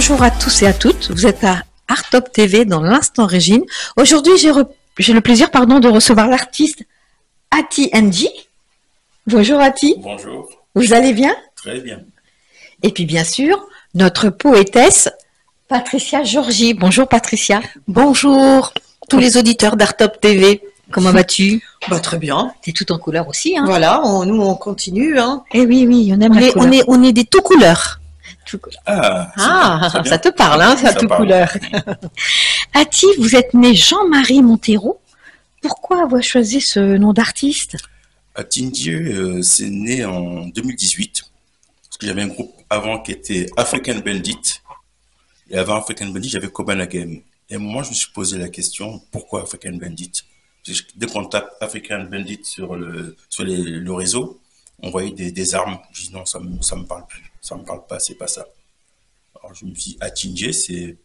Bonjour à tous et à toutes, vous êtes à Art Top TV dans l'Instant Régine. Aujourd'hui, j'ai le plaisir de recevoir l'artiste Ati Ndji. Bonjour Ati. Bonjour. Vous allez bien? Très bien. Et puis bien sûr, notre poétesse Patricia Georgie. Bonjour Patricia. Bonjour tous les auditeurs d'Art Top TV. Comment vas-tu? Très bien. T'es tout en couleur aussi, hein? Voilà, nous on continue. Hein. Eh oui, on aime la couleur. On est des tout couleurs. Ça te parle, hein, ça tout parle. couleur. Ati, vous êtes né Jean-Marie Montero. Pourquoi avoir choisi ce nom d'artiste? Ati Ndji, c'est né en 2018. Parce que j'avais un groupe avant qui était African Bandit. Et avant African Bandit, j'avais Kobana Game. Et moi, je me suis posé la question, pourquoi African Bandit? Parce que dès qu'on tape African Bandit sur le réseau, on voyait des armes. Je dis non, ça me parle plus. Ça me parle pas, c'est pas ça. Alors je me suis dit, Ati Ndji, c'est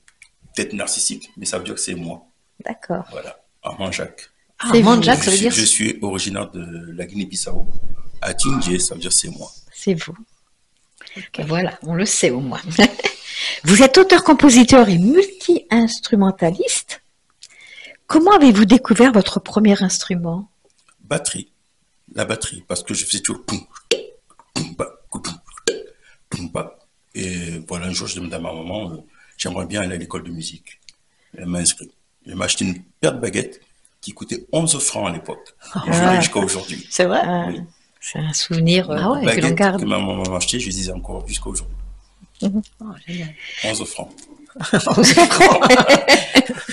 peut-être narcissique, mais ça veut dire que c'est moi. D'accord. Voilà, Armand Jacques. Armand Jacques, ça veut dire... Je suis originaire de la Guinée-Bissau. Ati Ndji, ça veut dire c'est moi. C'est vous. Okay. Voilà, on le sait au moins. Vous êtes auteur-compositeur et multi-instrumentaliste. Comment avez-vous découvert votre premier instrument? Batterie. La batterie, parce que je faisais toujours poum, poum, poum, poum. Et voilà, un jour, je demandais à ma maman, j'aimerais bien aller à l'école de musique. Elle m'a inscrit. Elle m'a acheté une paire de baguettes qui coûtait 11 francs à l'époque. Et je l'ai jusqu'à aujourd'hui. C'est vrai. Oui. C'est un souvenir que l'on garde. Que ma maman m'a acheté, je les disais encore jusqu'à aujourd'hui. 11 francs. 11 francs.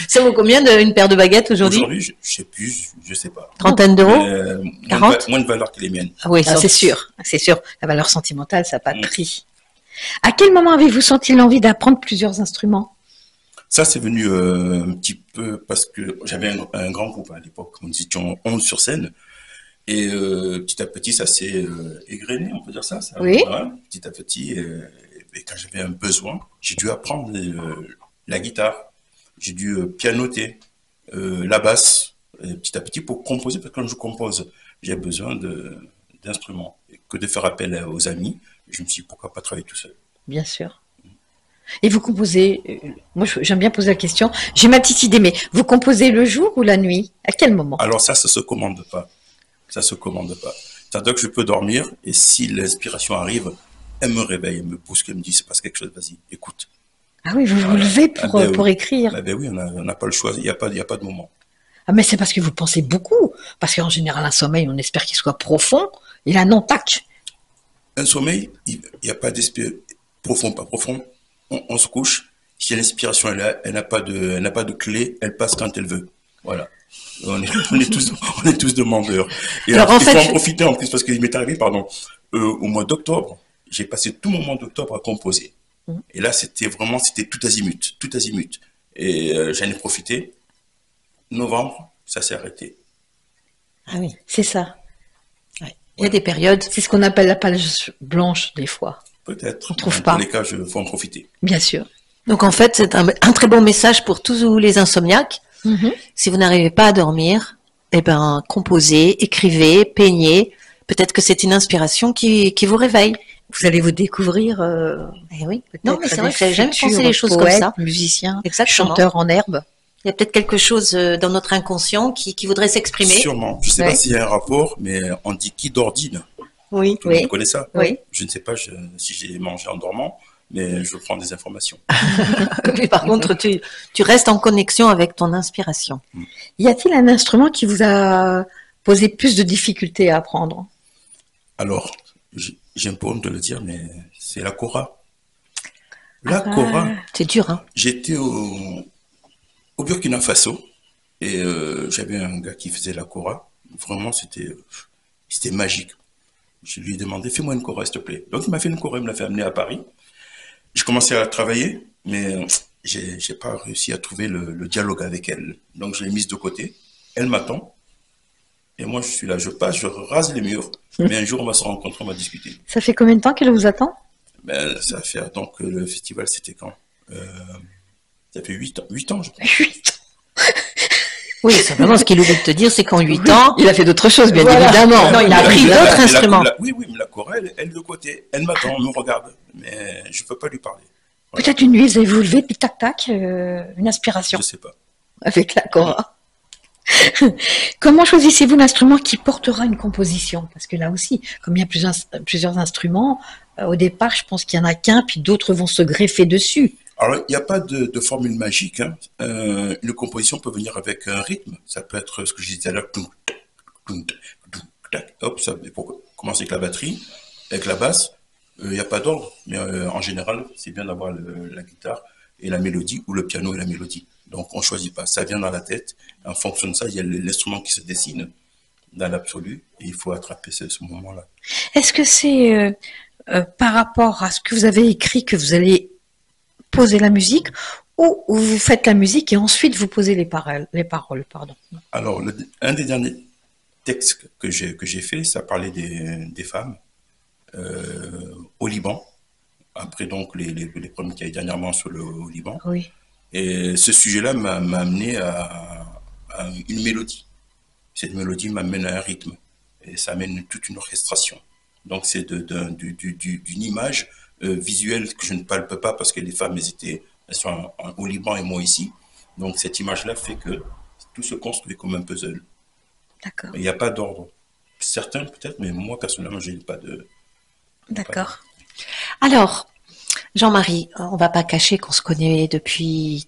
Ça vaut combien une paire de baguettes aujourd'hui? Aujourd'hui, je ne sais plus, je ne sais pas. Trentaine d'euros? 40? Moins de valeur que les miennes. Ah oui, c'est sûr. C'est sûr. La valeur sentimentale, ça n'a pas de prix. À quel moment avez-vous senti l'envie d'apprendre plusieurs instruments? Ça, c'est venu un petit peu parce que j'avais un grand groupe à l'époque. Nous étions 11 sur scène. Et petit à petit, ça s'est égrené, on peut dire ça. Oui. Voilà, petit à petit. Et quand j'avais un besoin, j'ai dû apprendre la guitare. J'ai dû pianoter, la basse, petit à petit pour composer. Parce que quand je compose, j'ai besoin d'instruments. Et que de faire appel aux amis. Je me suis dit, pourquoi pas travailler tout seul? Bien sûr. Et vous composez, moi j'aime bien poser la question, j'ai ma petite idée, mais vous composez le jour ou la nuit? À quel moment? Alors ça se commande pas. Ça se commande pas. C'est-à-dire que je peux dormir et si l'inspiration arrive, elle me réveille, elle me pousse, elle me dit, c'est passe quelque chose, vas-y, écoute. Ah oui, vous vous levez pour écrire? Oui, on n'a pas le choix, il n'y a pas de moment. Ah mais c'est parce que vous pensez beaucoup. Parce qu'en général, un sommeil, on espère qu'il soit profond. Et là, non, tac. Un sommeil, il n'y a pas d'esprit profond, pas profond. On se couche. Si l'inspiration est là, elle n'a pas de clé, elle passe quand elle veut. Voilà. On est tous demandeurs. Et alors, il faut en profiter en plus parce qu'il m'est arrivé, au mois d'octobre, j'ai passé tout mon mois d'octobre à composer. Et là, c'était tout azimut, tout azimut. Et j'en ai profité. Novembre, ça s'est arrêté. Ah oui, c'est ça. Il y a des périodes. C'est ce qu'on appelle la page blanche, des fois. Peut-être. On ne trouve pas. Dans tous les cas, il faut en profiter. Bien sûr. Donc en fait, c'est un très bon message pour tous les insomniaques. Si vous n'arrivez pas à dormir, composez, écrivez, peignez. Peut-être que c'est une inspiration qui vous réveille. Vous allez vous découvrir. Oui. Non, mais c'est vrai que j'ai jamais pensé les choses comme ça. Musicien, exactement. Chanteur en herbe. Il y a peut-être quelque chose dans notre inconscient qui voudrait s'exprimer. Sûrement. Je ne sais pas s'il y a un rapport, mais on dit qui dordine. Oui. Tout le monde connaît ça. Oui. Je ne sais pas si j'ai mangé en dormant, mais je prends des informations. Mais par contre, tu restes en connexion avec ton inspiration. Y a-t-il un instrument qui vous a posé plus de difficultés à apprendre? Alors, j'aime pas de le dire, mais c'est la kora. La kora. C'est dur, hein? J'étais au Burkina Faso et j'avais un gars qui faisait la kora. Vraiment, c'était magique. Je lui ai demandé, fais-moi une kora, s'il te plaît. Donc, il m'a fait une kora, il me l'a fait amener à Paris. J'ai commencé à travailler, mais j'ai pas réussi à trouver le dialogue avec elle. Donc, je l'ai mise de côté. Elle m'attend. Et moi, je suis là, je passe, je rase les murs. Mais un jour, on va se rencontrer, on va discuter. Ça fait combien de temps qu'elle vous attend? Ça fait, donc, le festival, c'était quand? Ça fait 8 ans, 8 ans, je crois. 8 ans. Oui, simplement, ce qu'il oublie de te dire, c'est qu'en 8 ans... Il a fait d'autres choses, bien évidemment. Non, il a appris d'autres instruments. Oui, mais la chorale, elle de côté. Elle m'attend, me regarde. Mais je ne peux pas lui parler. Peut-être une nuit, vous allez vous lever, puis tac-tac, une inspiration Je sais pas. avec la cora. Comment choisissez-vous l'instrument qui portera une composition? Parce que là aussi, comme il y a plusieurs instruments, au départ, je pense qu'il y en a qu'un, puis d'autres vont se greffer dessus. Alors, il n'y a pas de formule magique, hein. Une composition peut venir avec un rythme. Ça peut être ce que je disais tout à l'heure. Hop, ça, pour commencer avec la batterie, avec la basse, il n'y a pas d'ordre. Mais en général, c'est bien d'avoir la guitare et la mélodie, ou le piano et la mélodie. Donc, on ne choisit pas. Ça vient dans la tête. En fonction de ça, il y a l'instrument qui se dessine dans l'absolu. Et il faut attraper ce moment-là. Est-ce que c'est par rapport à ce que vous avez écrit que vous allez poser la musique, ou vous faites la musique et ensuite vous posez les paroles, pardon. Alors, un des derniers textes que j'ai fait, ça parlait des femmes au Liban. Après donc les problèmes qu'il y a eu dernièrement au Liban. Oui. Et ce sujet-là m'a amené à une mélodie. Cette mélodie m'amène à un rythme. Et ça amène toute une orchestration. Donc c'est d'une image visuelle que je ne palpe pas parce que les femmes, elles sont au Liban et moi ici. Donc cette image-là fait que tout se construit comme un puzzle. D'accord. Il n'y a pas d'ordre. Certains peut-être, mais moi personnellement, je n'ai pas de... D'accord. Alors, Jean-Marie, on ne va pas cacher qu'on se connaît depuis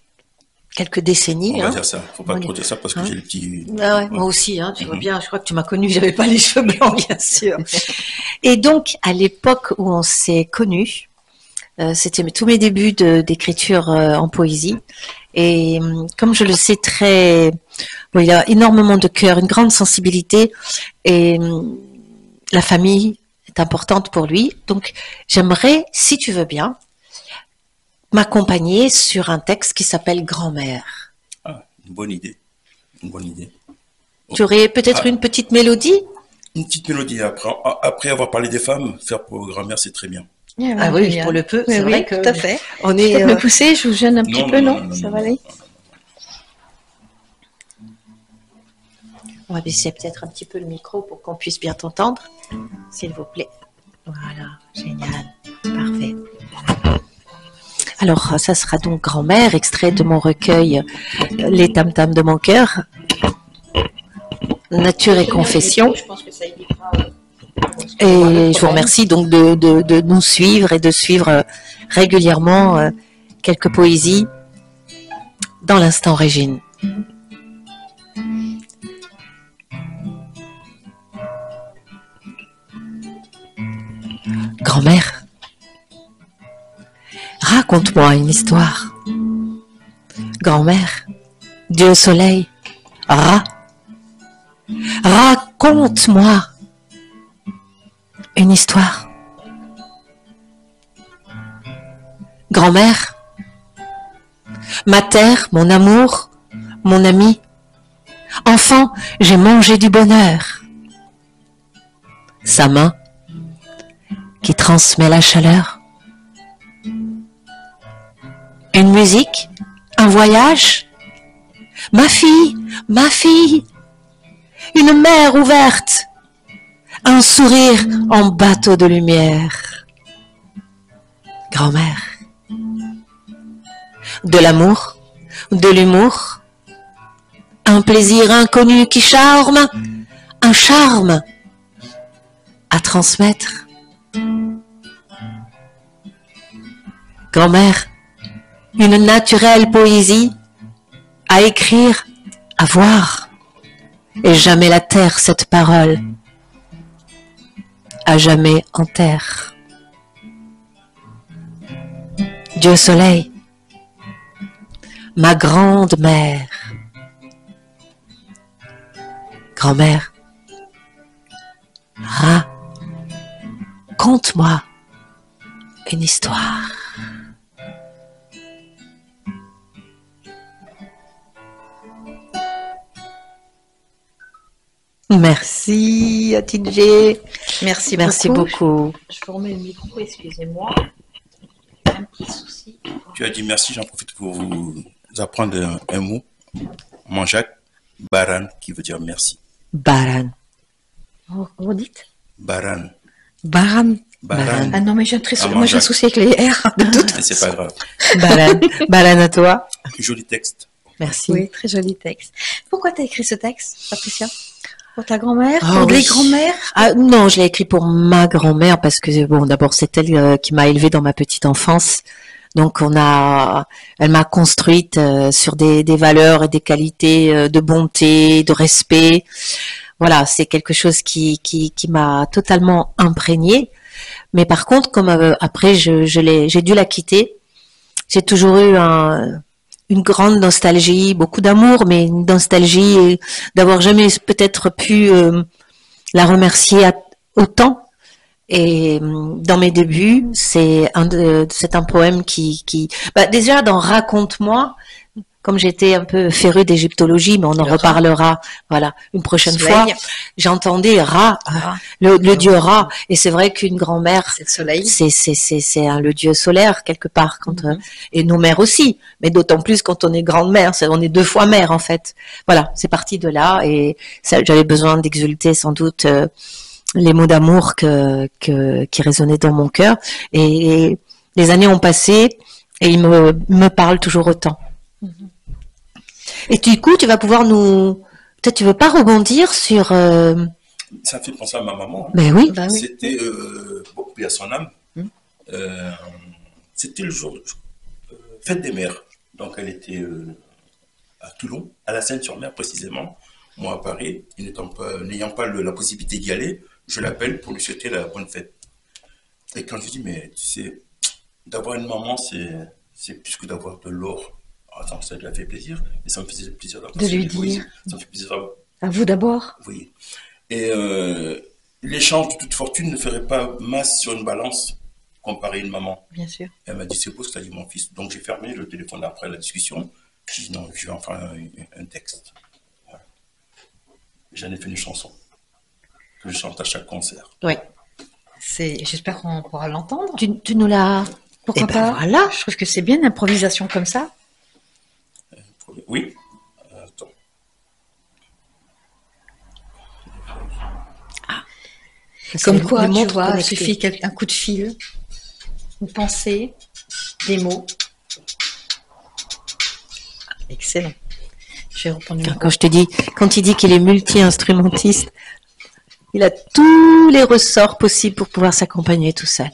quelques décennies. On va dire ça. Faut pas trop dire ça parce que j'ai le petit... Ah ouais, moi aussi, tu vois bien, je crois que tu m'as connue, j'avais pas les cheveux blancs, bien sûr. Et donc, à l'époque où on s'est connus, c'était tous mes débuts d'écriture en poésie. Et comme je le sais bon, il a énormément de cœur, une grande sensibilité, et la famille est importante pour lui. Donc, j'aimerais, si tu veux bien, m'accompagner sur un texte qui s'appelle Grand-mère. Ah, une bonne idée. Une bonne idée. Tu aurais peut-être une petite mélodie? Une petite mélodie. Après avoir parlé des femmes, faire pour grand-mère, c'est très bien. Ah oui, pour le peu, c'est vrai que tout à fait. on Je est. peux me pousser, je vous gêne un petit peu, non? Ça va aller? On va baisser peut-être un petit peu le micro pour qu'on puisse bien t'entendre, s'il vous plaît. Voilà, génial, parfait. Alors, ça sera donc Grand-mère, extrait de mon recueil Les tam-tams de mon cœur, Nature et confession. Et je vous remercie donc de nous suivre et de suivre régulièrement quelques poésies dans l'instant Régine. Grand-mère, raconte-moi une histoire. Grand-mère, Dieu soleil, raconte-moi une histoire. Grand-mère, ma terre, mon amour, mon ami, enfant, j'ai mangé du bonheur. Sa main qui transmet la chaleur. Une musique, un voyage. Ma fille, une mer ouverte, un sourire en bateau de lumière. Grand-mère, de l'amour, de l'humour, un plaisir inconnu qui charme, un charme à transmettre. Grand-mère, une naturelle poésie à écrire, à voir, et jamais la terre cette parole, à jamais en terre. Dieu soleil, ma grande mère, grand-mère, raconte-moi une histoire. Merci à TJ. Merci beaucoup. Je vous remets le micro, excusez-moi. Un petit souci. Tu as dit merci, j'en profite pour vous apprendre un mot. Manjak, baran, qui veut dire merci. Baran. Vous dites? Baran. Baran. Balan. Ah non, mais j'ai Ah, moi j'associe avec les R. De toute Mais c'est pas grave. Balan. Balan à toi. Joli texte. Merci. Oui, très joli texte. Pourquoi tu as écrit ce texte, Patricia? Pour ta grand-mère? Oh, Pour les oui. grands-mères? Ah non, je l'ai écrit pour ma grand-mère parce que bon, d'abord c'est elle qui m'a élevée dans ma petite enfance. Donc elle m'a construite sur des valeurs et des qualités de bonté, de respect. Voilà, c'est quelque chose qui m'a totalement imprégnée. Mais par contre, comme après j'ai dû la quitter, j'ai toujours eu une grande nostalgie, beaucoup d'amour, mais une nostalgie d'avoir jamais peut-être pu la remercier autant. Et dans mes débuts, c'est un poème déjà dans Raconte-moi, comme j'étais un peu férue d'égyptologie, mais on en reparlera, voilà, une prochaine fois. J'entendais Ra, le dieu Ra, et c'est vrai qu'une grand-mère, c'est le soleil. C'est le dieu solaire quelque part, et nos mères aussi, mais d'autant plus quand on est grande-mère, on est 2 fois mère en fait. Voilà, c'est parti de là, et j'avais besoin d'exulter sans doute les mots d'amour qui résonnaient dans mon cœur, et les années ont passé et ils me parlent toujours autant. Et du coup, tu vas pouvoir peut-être tu veux pas rebondir sur Ça fait penser à ma maman. Ben oui. C'était paix à son âme. C'était le jour fête des mères. Donc elle était à Toulon, à la Seine-sur-Mer précisément. Moi à Paris, n'ayant pas la possibilité d'y aller, je l'appelle pour lui souhaiter la bonne fête. Et quand je lui dis, mais tu sais, d'avoir une maman, c'est plus que d'avoir de l'or. Attends, ça lui a fait plaisir, et ça me faisait plaisir de lui dire. Ça me fait plaisir à vous d'abord. Oui. Et l'échange de toute fortune ne ferait pas masse sur une balance comparé à une maman. Bien sûr. Elle m'a dit, c'est beau ce que tu as dit, mon fils. Donc j'ai fermé le téléphone après la discussion. J'ai dit, non, je vais en faire un texte. Voilà. J'en ai fait une chanson que je chante à chaque concert. Oui. J'espère qu'on pourra l'entendre. Tu nous l'as... Pourquoi pas? Voilà. Je trouve que c'est bien une improvisation comme ça. Oui. Attends. Comme quoi, tu vois, il suffit un coup de fil, une pensée, des mots. Excellent. Je vais reprendre quand il dit qu'il est multi-instrumentiste, il a tous les ressorts possibles pour pouvoir s'accompagner tout seul.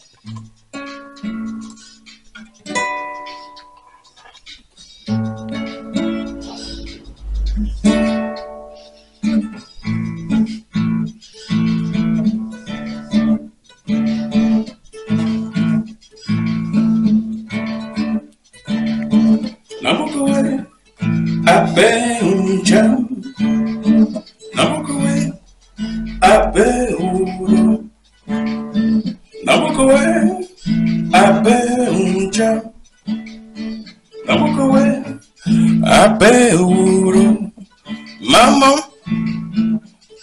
Maman,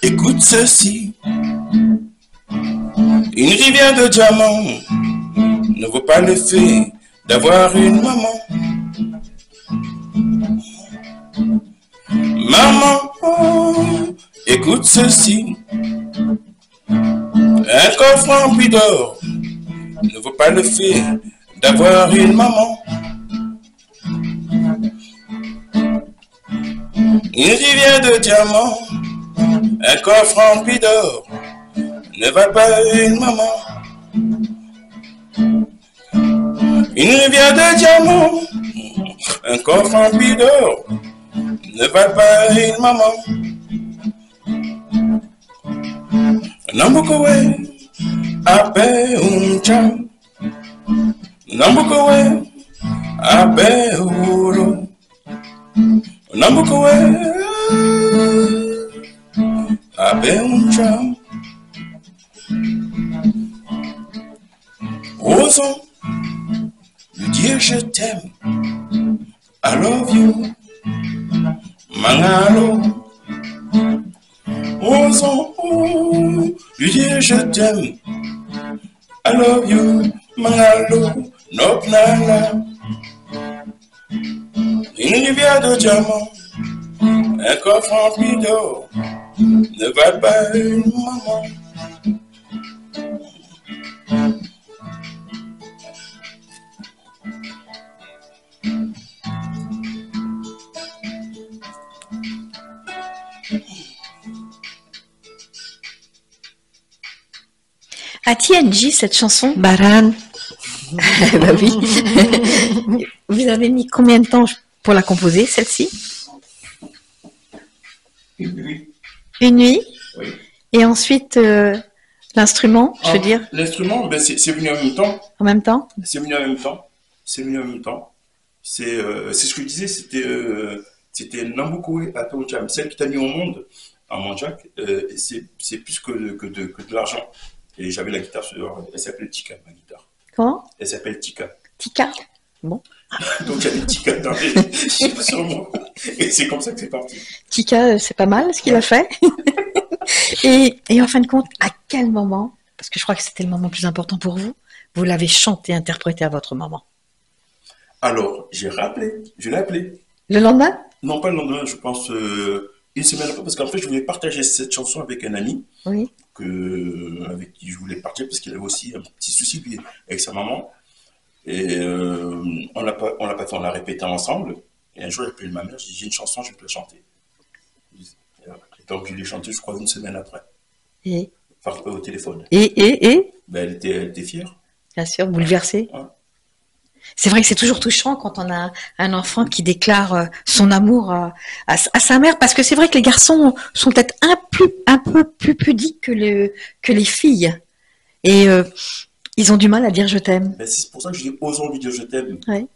écoute ceci. Une rivière de diamants ne vaut pas le fait d'avoir une maman. Maman, écoute ceci. Un coffre rempli d'or ne vaut pas le fait d'avoir une maman. Une rivière de diamants, un coffre rempli d'or, ne va pas une maman. Une rivière de diamants, un coffre rempli d'or, ne va pas une maman. Nambukowe, abe uncham. Nambukowe, abe uro. Nambukowe, abe uncham. Osons lui dire je t'aime, I love you, Mangalo. Osons lui dire je t'aime, I love you, Mangalo, Nopnala. Une rivière de diamants, un coffre rempli d'or, ne va pas une maman. À TNG, cette chanson, Baran. bah oui. Vous avez mis combien de temps pour la composer, celle-ci? Oui. Une nuit? Oui. Et ensuite, l'instrument, je veux dire, L'instrument, ben, c'est venu en même temps. en même temps? C'est venu en même temps. C'est venu en même temps. C'est ce que je disais, c'était Nambukowe Atocham, celle qui t'a mis au monde, en Manjac, c'est plus que de l'argent. Et j'avais la guitare elle s'appelle Tika, ma guitare. Comment? Elle s'appelle Tika. Tika? Bon. Donc j'avais Tika dans sur moi. Et c'est comme ça que c'est parti. Tika, c'est pas mal ce qu'il a fait. Et en fin de compte, à quel moment, parce que je crois que c'était le moment le plus important pour vous, vous l'avez chanté, interprété à votre maman? Alors, je l'ai appelé. Le lendemain? Non, pas le lendemain, je pense une semaine après, parce qu'en fait, je voulais partager cette chanson avec un ami. Oui. Avec qui je voulais partir parce qu'il avait aussi un petit souci lui, avec sa maman. Et on l'a pas fait, on l'a répété ensemble. Et un jour, j'ai appelé ma mère, j'ai dit, j'ai une chanson, je vais te la chanter. Et donc, je l'ai chantée, je crois, une semaine après. Et? Enfin, au téléphone. Et? Ben, elle était fière. Bien sûr, bouleversée. Ouais. C'est vrai que c'est toujours touchant quand on a un enfant qui déclare son amour à sa mère, parce que c'est vrai que les garçons sont peut-être un peu plus pudiques que les filles. Et ils ont du mal à dire je t'aime. Ben, c'est pour ça que je dis, osons lui dire je t'aime. Ouais.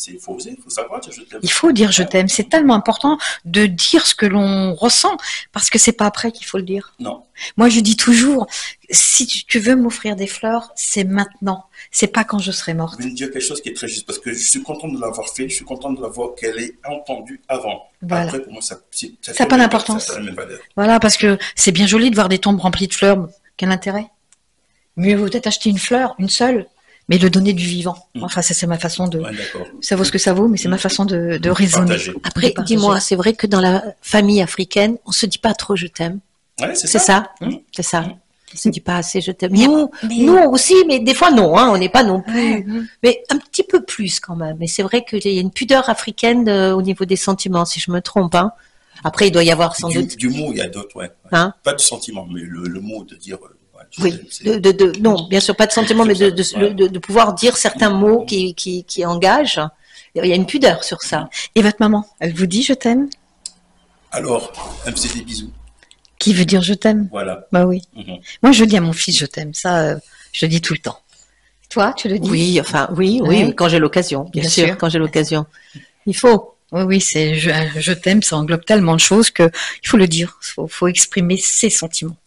Il faut oser, il faut savoir dire je t'aime. Il faut dire je t'aime. C'est tellement important de dire ce que l'on ressent, parce que c'est pas après qu'il faut le dire. Non. Moi, je dis toujours, si tu veux m'offrir des fleurs, c'est maintenant. C'est pas quand je serai morte. Je vais lui dire quelque chose qui est très juste, parce que je suis content de l'avoir fait, je suis content de l'avoir qu'elle ait entendu avant. Voilà. Après, pour moi, ça n'a pas d'importance. Ça n'a même pas valeur. Voilà, parce que c'est bien joli de voir des tombes remplies de fleurs. Quel intérêt? Mieux vaut peut-être acheter une fleur, une seule, mais le donner du vivant. Enfin, ça, c'est ma façon de... Ouais, d'accord. Ça vaut ce que ça vaut, mais c'est ma façon de raisonner. Partager. Après, dis-moi, c'est vrai que dans la famille africaine, on se dit pas trop je t'aime. Ouais, c'est C'est ça. ça. C'est ça. On se dit pas assez je t'aime. Mais- Nous aussi, mais des fois non, hein, on n'est pas non plus. Ouais. Mais un petit peu plus quand même. Mais c'est vrai qu'il y a une pudeur africaine au niveau des sentiments, si je me trompe. Hein. Après, il doit y avoir sans doute. Du mot, il y a d'autres, ouais. Hein? Pas de sentiment, mais le mot de dire. Ouais, je Oui, t'aime, non, bien sûr, pas de sentiment, mais de pouvoir dire certains mots qui engagent. Il y a une pudeur sur ça. Et votre maman, elle vous dit je t'aime? Alors, elle me faisait des bisous. Qui veut dire je t'aime? Voilà. Bah oui. Mhm. Moi, je dis à mon fils je t'aime. Ça, je le dis tout le temps. Toi, tu le dis? Oui, enfin, oui, Ouais. quand j'ai l'occasion, bien Bien sûr, sûr. quand j'ai l'occasion. Il faut. Oui, c'est je t'aime, ça englobe tellement de choses que il faut le dire. Faut exprimer ses sentiments.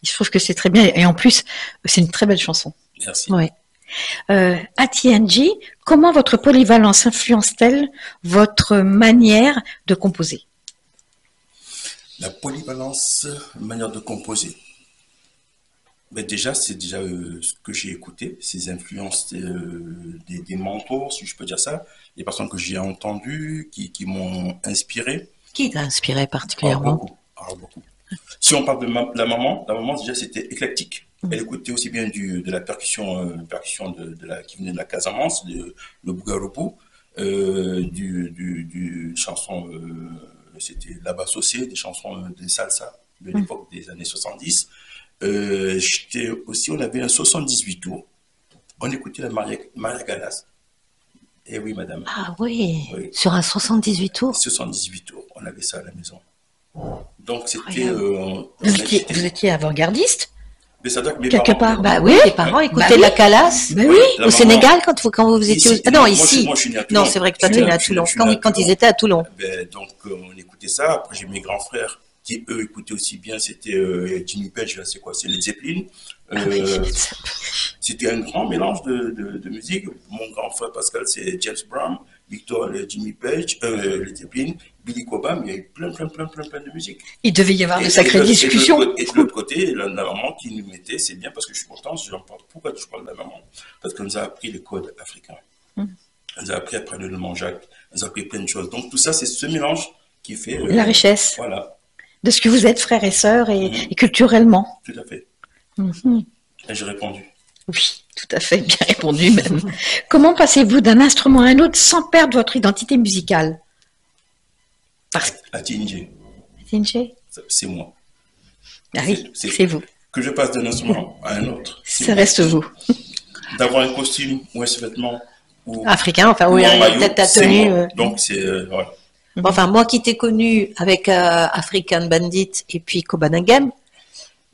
Je trouve que c'est très bien. Et en plus, c'est une très belle chanson. Merci. Oui. À TNG, comment votre polyvalence influence-t-elle votre manière de composer? La polyvalence, manière de composer. Ben déjà, c'est déjà ce que j'ai écouté, ces influences des mentors, si je peux dire ça, des personnes que j'ai entendues, qui m'ont inspiré. Qui t'a inspiré particulièrement? Alors beaucoup. Si on parle de la maman déjà c'était éclectique. Elle écoutait aussi bien de la percussion, qui venait de la Casamance, le Bougaropo, du chanson, c'était la basse aussi, des chansons de salsa de l'époque des années 70. On avait un 78 tours. On écoutait la Maria Callas. Eh oui, madame. Ah oui, Oui. sur un 78 tours. 78 tours, on avait ça à la maison. Donc c'était. Vous étiez avant-gardiste? Mais ça doit que mes Quelque parents- part. Bah oui, les parents écoutaient Bah oui. la Calas. Bah oui. La Au maman- Sénégal, quand vous étiez Ici, ah non, moi, ici. moi, je suis né à Toulon. Non, c'est vrai que toi, Je tu suis es né à je suis Toulon. je suis né à Quand ils Toulon. étaient à Toulon. Donc, on écoutait ça. Après, j'ai mes grands frères qui, eux, écoutaient aussi bien. C'était Jimmy Page, là, c'est quoi? C'est les Zeppelin. C'était un grand mélange de musique. Mon grand frère Pascal, c'est James Brown. Victor, Jimmy Page, les Zeppelin. Billy Cobham. Il y a eu plein de musique. Il devait y avoir de Et sacrées discussions. Et de l'autre côté, la maman qui nous mettait, c'est bien parce que je suis content, j'en parle. Pourquoi je parle de la maman? Parce qu'elle nous a appris les codes africains. Elle nous a appris à prendre le manjac, elle nous a appris plein de choses. Donc tout ça, c'est ce mélange qui fait... La richesse Voilà, de ce que vous êtes, frères et sœurs, et culturellement. tout à fait. Mhm. Et j'ai répondu. Oui, tout à fait, bien répondu même. Comment passez-vous d'un instrument à un autre sans perdre votre identité musicale? À Tinje, TNG? c'est moi. Ah oui, C'est- c'est vous. Que je passe d'un instrument à un autre. Ça reste vous. D'avoir un costume ou un sous-vêtement ou Africain, enfin, ou oui, un maillot, peut-être ta c'est tenue. moi. Donc c'est voilà. Bon, enfin, moi qui t'ai connu avec African Bandit et puis Kobanagem,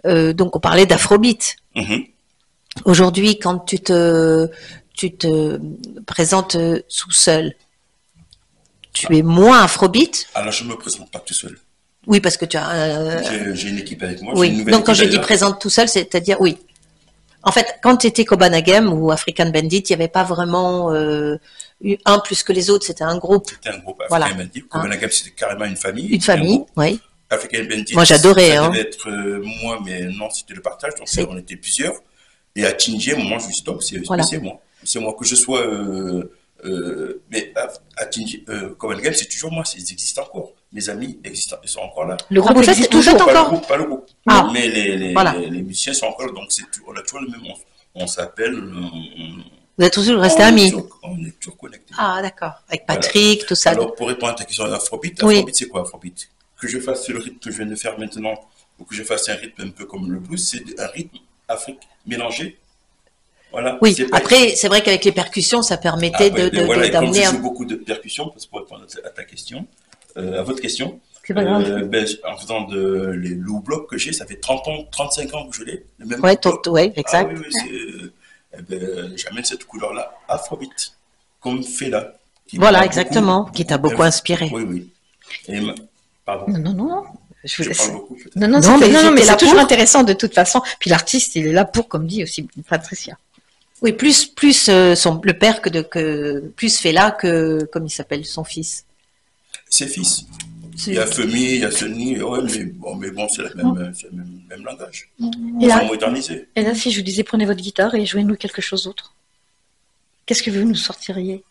donc on parlait d'Afrobeat. Mhm. Aujourd'hui, quand tu te présentes tout seul, tu es moins Afrobeat. Alors je me présente pas tout seul. Oui, parce que tu as. J'ai une équipe avec moi. J'ai Oui. une nouvelle Donc quand équipe je dis d'ailleurs. présente tout seul, c'est-à-dire oui. En fait, quand tu étais Kobanagem ou African Bandit, il n'y avait pas vraiment un plus que les autres. C'était un groupe, C'était un groupe Voilà. African Bandit. Kobanagem, c'était carrément une famille. une C'était un famille. groupe. Oui. African Bandit. Moi, j'adorais, Ça hein. devait être moi, mais non, c'était le partage. Donc C'est- on était plusieurs. Et à Tingy, moi, je dis stop, Voilà. c'est moi. C'est moi que je sois. Mais à Tingy, Kobanagem, c'est toujours moi. Ils existent encore. Mes amis existent, ils sont encore là. Le groupe vous êtes- existe vous toujours. êtes Pas le encore. groupe, pas le groupe. Ah. Mais Voilà. les musiciens sont encore là. Donc on a toujours le même. On s'appelle. Vous êtes toujours restés amis. On est toujours connectés. Ah, d'accord. Avec Patrick, tout ça. Alors, pour répondre à ta question d'Afrobeat, Oui. Afrobeat, c'est quoi Afrobeat? Que je fasse le rythme que je viens de faire maintenant, ou que je fasse un rythme un peu comme le blues, c'est un rythme Afrique mélangé. Voilà. Oui. C'est pas- Après, c'est vrai qu'avec les percussions, ça permettait Après, voilà, et comme d'amener je un. joue beaucoup de percussions, pour répondre à ta question, à votre question, C'est pas grave. ben, en faisant les low blocs que j'ai, ça fait 30 ans, 35 ans que je l'ai, le même Ouais, bloc. ouais, Ah exact. oui, oui, eh ben, j'amène cette couleur-là, Afrobeat, comme Fela. Qui Voilà, m'a exactement, qui t'a beaucoup inspiré. Oui, oui. Et pardon, Non, non, non. Je vous je laisse. parle beaucoup peut-être. Non, non, Non, mais non, mais j'étais là c'est toujours pour. intéressant de toute façon. Puis l'artiste, il est là pour, comme dit aussi Patricia. Oui, plus le père plus Fela que comme il s'appelle son fils. Ses fils. Il y a Femi, il y a Sonny, ouais, mais bon, c'est le même langage. Et Ils là, sont modernisés. et là, si je vous disais, prenez votre guitare et jouez-nous quelque chose d'autre, qu'est-ce que vous nous sortiriez?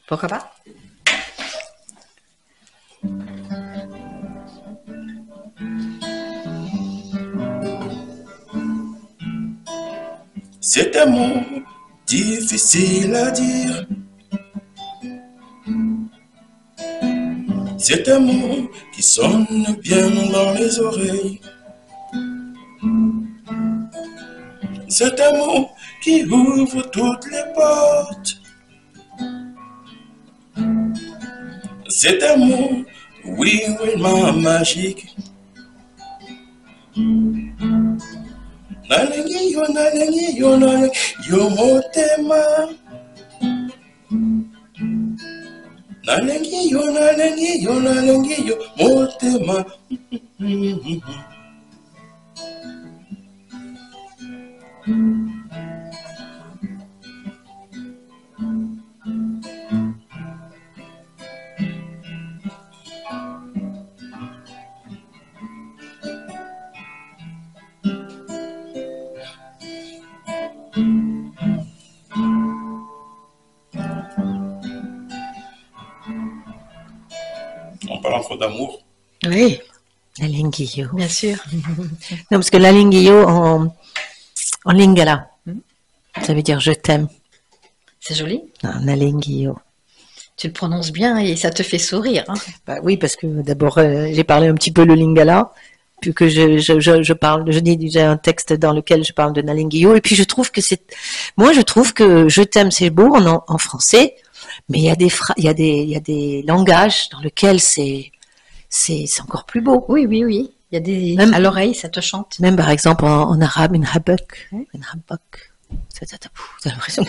Pourquoi pas? C'est un mot difficile à dire. C'est un mot qui sonne bien dans les oreilles. C'est un mot qui ouvre toutes les portes. C'est un mot, oui, vraiment magique. Nalengi yo motema. Nalengi yo motema. On parle encore d'amour. Oui, La lingio. bien sûr. Non, parce que la lingio en lingala, ça veut dire je t'aime. C'est joli. Non, la lingio. Tu le prononces bien et ça te fait sourire. Hein. Bah oui, parce que d'abord j'ai parlé un petit peu le lingala, puis que je dis j'ai un texte dans lequel je parle de Nalingio, et puis je trouve que moi je trouve que je t'aime c'est beau en français, mais il y a des langages dans lesquels c'est encore plus beau. Oui, oui, oui. Il y a des Même- à l'oreille, ça te chante. Même par exemple en arabe, une habak, t'as l'impression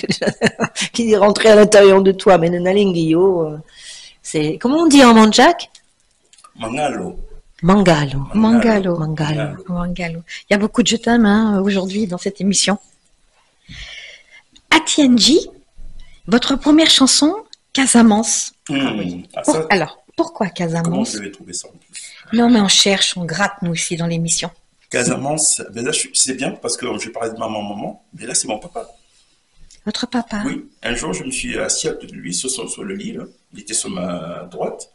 qu'il est rentré à l'intérieur de toi, mais le Nalingio, c'est comment on dit en manjac? Mangalo. Mangalo. Mangalo. Mangalo. Mangalo. Il y a beaucoup de je t'aime hein, aujourd'hui dans cette émission. Atienji, votre première chanson, Casamance. Ah, ça, Alors, pourquoi comment Casamance? je vais trouver ça en plus? Non, mais on cherche, on gratte nous aussi dans l'émission. Casamance, ben là, c'est bien parce que je parlais de maman, mais là, c'est mon papa. Votre papa. Oui, un jour, je me suis assis à côté de lui sur le lit, là. Il était sur ma droite.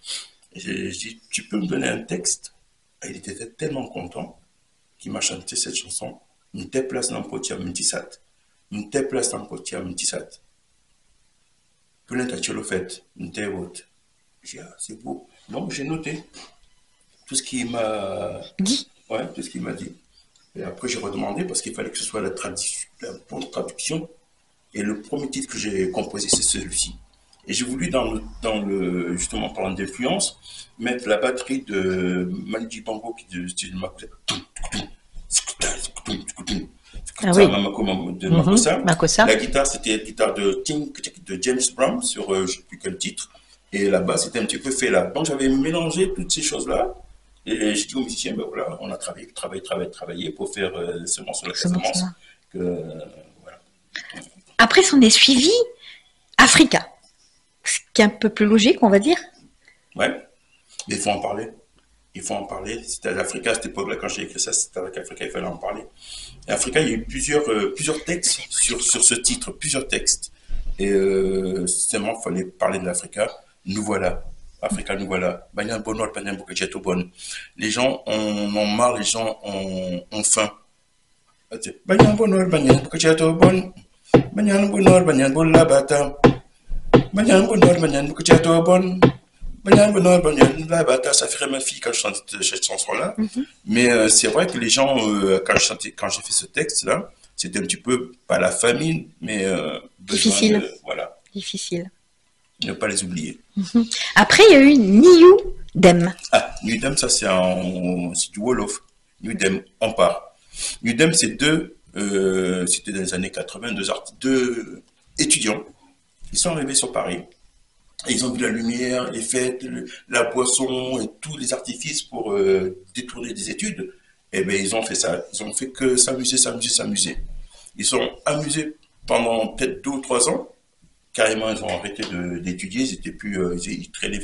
Et j'ai dit, tu peux me donner un texte? Et il était tellement content qu'il m'a chanté cette chanson. M'te place dans potia m'tisat. M'te place dans potia m'tisat. Pour l'intertier le fait, m'te haute. J'ai dit, ah, c'est beau. Donc, j'ai noté tout ce qu'il m'a Dis. ouais, tout ce qu'il m'a dit. Et après, j'ai redemandé parce qu'il fallait que ce soit la bonne traduction. Et le premier titre que j'ai composé, c'est celui-ci. Et j'ai voulu, justement, parlant d'influence, mettre la batterie de Manu Dibango de Ah oui. de Makossa. Makossa. La guitare, c'était la guitare de James Brown sur je ne sais plus quel titre. Et la basse, c'était un petit peu fait là. Donc j'avais mélangé toutes ces choses-là. Et j'ai dit aux musiciens, ben voilà, on a travaillé pour faire ce morceau-là. Voilà. Après, s'en est suivi Africa, ce qui est un peu plus logique, on va dire. Ouais, mais il faut en parler. Il faut en parler. C'était à l'Africa à cette époque-là, quand j'ai écrit ça, c'était avec Africa, il fallait en parler. Et Africa, il y a eu plusieurs textes sur ce titre, plusieurs textes. Et justement, il fallait parler de l'Africa. Nous voilà. Africa, nous voilà. Les gens ont marre, les gens ont faim. Ça ferait ma fille quand je chantais cette chanson-là. Mais c'est vrai que les gens, quand j'ai fait ce texte-là, c'était un petit peu, pas la famine, mais difficile. Voilà. Difficile. Ne pas les oublier. Après, il y a eu Niou Dem. Ah, Niou Dem, ça c'est du Wolof. Niou Dem, on part. Niou Dem, c'était dans les années 80, deux étudiants. Ils sont arrivés sur Paris. Et ils ont vu la lumière, les fêtes, la boisson et tous les artifices pour détourner des études. Et bien, ils ont fait ça. Ils ont fait que s'amuser. Ils sont amusés pendant peut-être 2 ou 3 ans. Carrément, ils ont arrêté d'étudier. Ils étaient plus, ils traînaient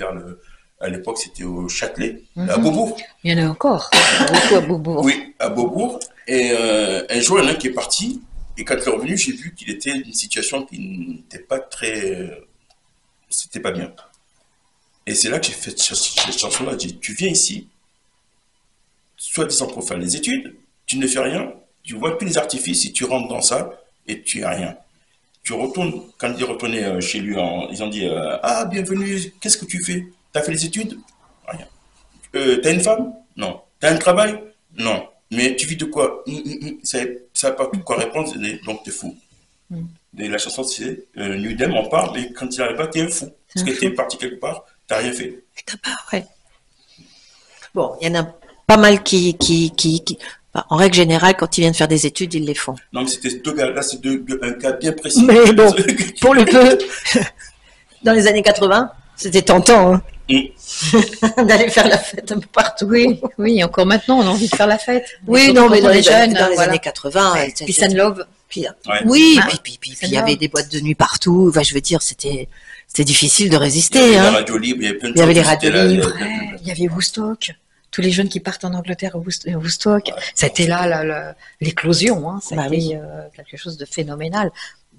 à l'époque, c'était au Châtelet, à Beaubourg. Il y en a encore. Beaucoup à Beaubourg. Oui, à Beaubourg. Et un jour, il y en a un qui est parti. Et quand il est revenu, j'ai vu qu'il était dans une situation qui n'était pas très... C'était pas bien. Et c'est là que j'ai fait cette chanson-là. J'ai dit, tu viens ici, soi-disant pour faire les études, tu ne fais rien, tu vois tous les artifices et tu rentres dans ça et tu n'as rien. Tu retournes, quand il est retourné chez lui, ils ont dit, ah, bienvenue, qu'est-ce que tu fais? Tu as fait les études? Rien. T'as une femme? Non. T'as un travail? Non. Mais tu vis de quoi? Ça n'a pas de quoi répondre, donc t'es fou. Et la chanson, c'est Niou Dem, on parle, mais quand il n'arrive pas, t'es un fou. Parce que t'es parti quelque part, t'as rien fait. T'as pas, ouais. Bon, il y en a pas mal qui enfin, en règle générale, quand ils viennent faire des études, ils les font. Non, mais c'était deux gars, là, c'est un cas bien précis. Mais bon, pour le peu, dans les années 80, c'était tentant, hein. D'aller faire la fête un peu partout. Oui, encore maintenant, on a envie de faire la fête. Oui, non, mais dans les années 80, Peace and love. Puis, oui, puis il y avait des boîtes de nuit partout. Enfin, je veux dire, c'était difficile de résister. Il y avait les radios libres, il y avait plein de choses. Il y avait les radios libres. Il y avait Woodstock. Tous les jeunes qui partent en Angleterre au Woodstock. C'était là l'éclosion. Hein. C'était quelque chose de phénoménal.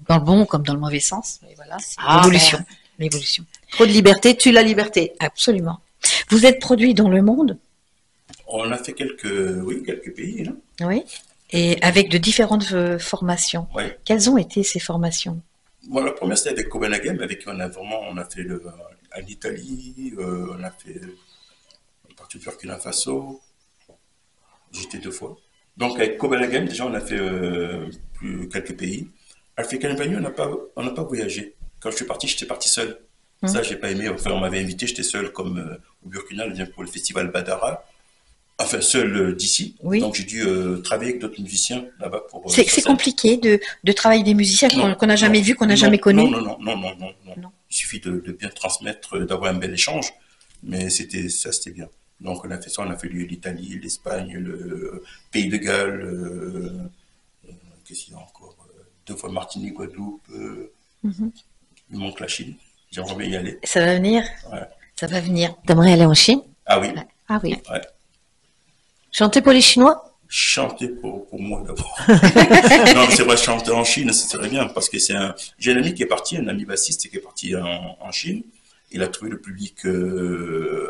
Dans le bon comme dans le mauvais sens. Mais voilà, c'est l'évolution. L'évolution. Trop de liberté tue la liberté. Absolument. Vous êtes produit dans le monde? On a fait quelques pays. Là. Oui. Et avec de différentes formations. Oui. Quelles ont été ces formations? Bon, la première, c'était avec Copenhagen, avec qui on a fait à l'Italie, on a fait partie du Burkina Faso. J'étais 2 fois. Donc, avec Copenhagen, déjà, on a fait quelques pays. Avec Canabani, on n'a pas voyagé. Quand je suis parti, j'étais parti seul. Ça, j'ai pas aimé. Enfin, on m'avait invité, j'étais seul, comme au Burkina, pour le festival Badara. Enfin, seul d'ici. Oui. Donc, j'ai dû travailler avec d'autres musiciens là-bas pour. C'est compliqué de travailler des musiciens qu'on n'a jamais vus, qu'on n'a jamais connus. Non. Il suffit de bien transmettre, d'avoir un bel échange. Mais c'était bien. Donc, on a fait ça. On a fait l'Italie, l'Espagne, le Pays de Galles. Qu'est-ce qu'il y a encore 2 fois Martinique, Guadeloupe. Il manque la Chine. J'aimerais bien y aller. Ça va venir. Ouais. Ça va venir. T'aimerais aller en Chine? Ah oui. Ah oui. Ouais. Chanter pour les Chinois? Chanter pour moi d'abord. Non, c'est vrai, chanter en Chine, ça serait bien parce que j'ai un ami qui est parti, un ami bassiste qui est parti en Chine. Il a trouvé le public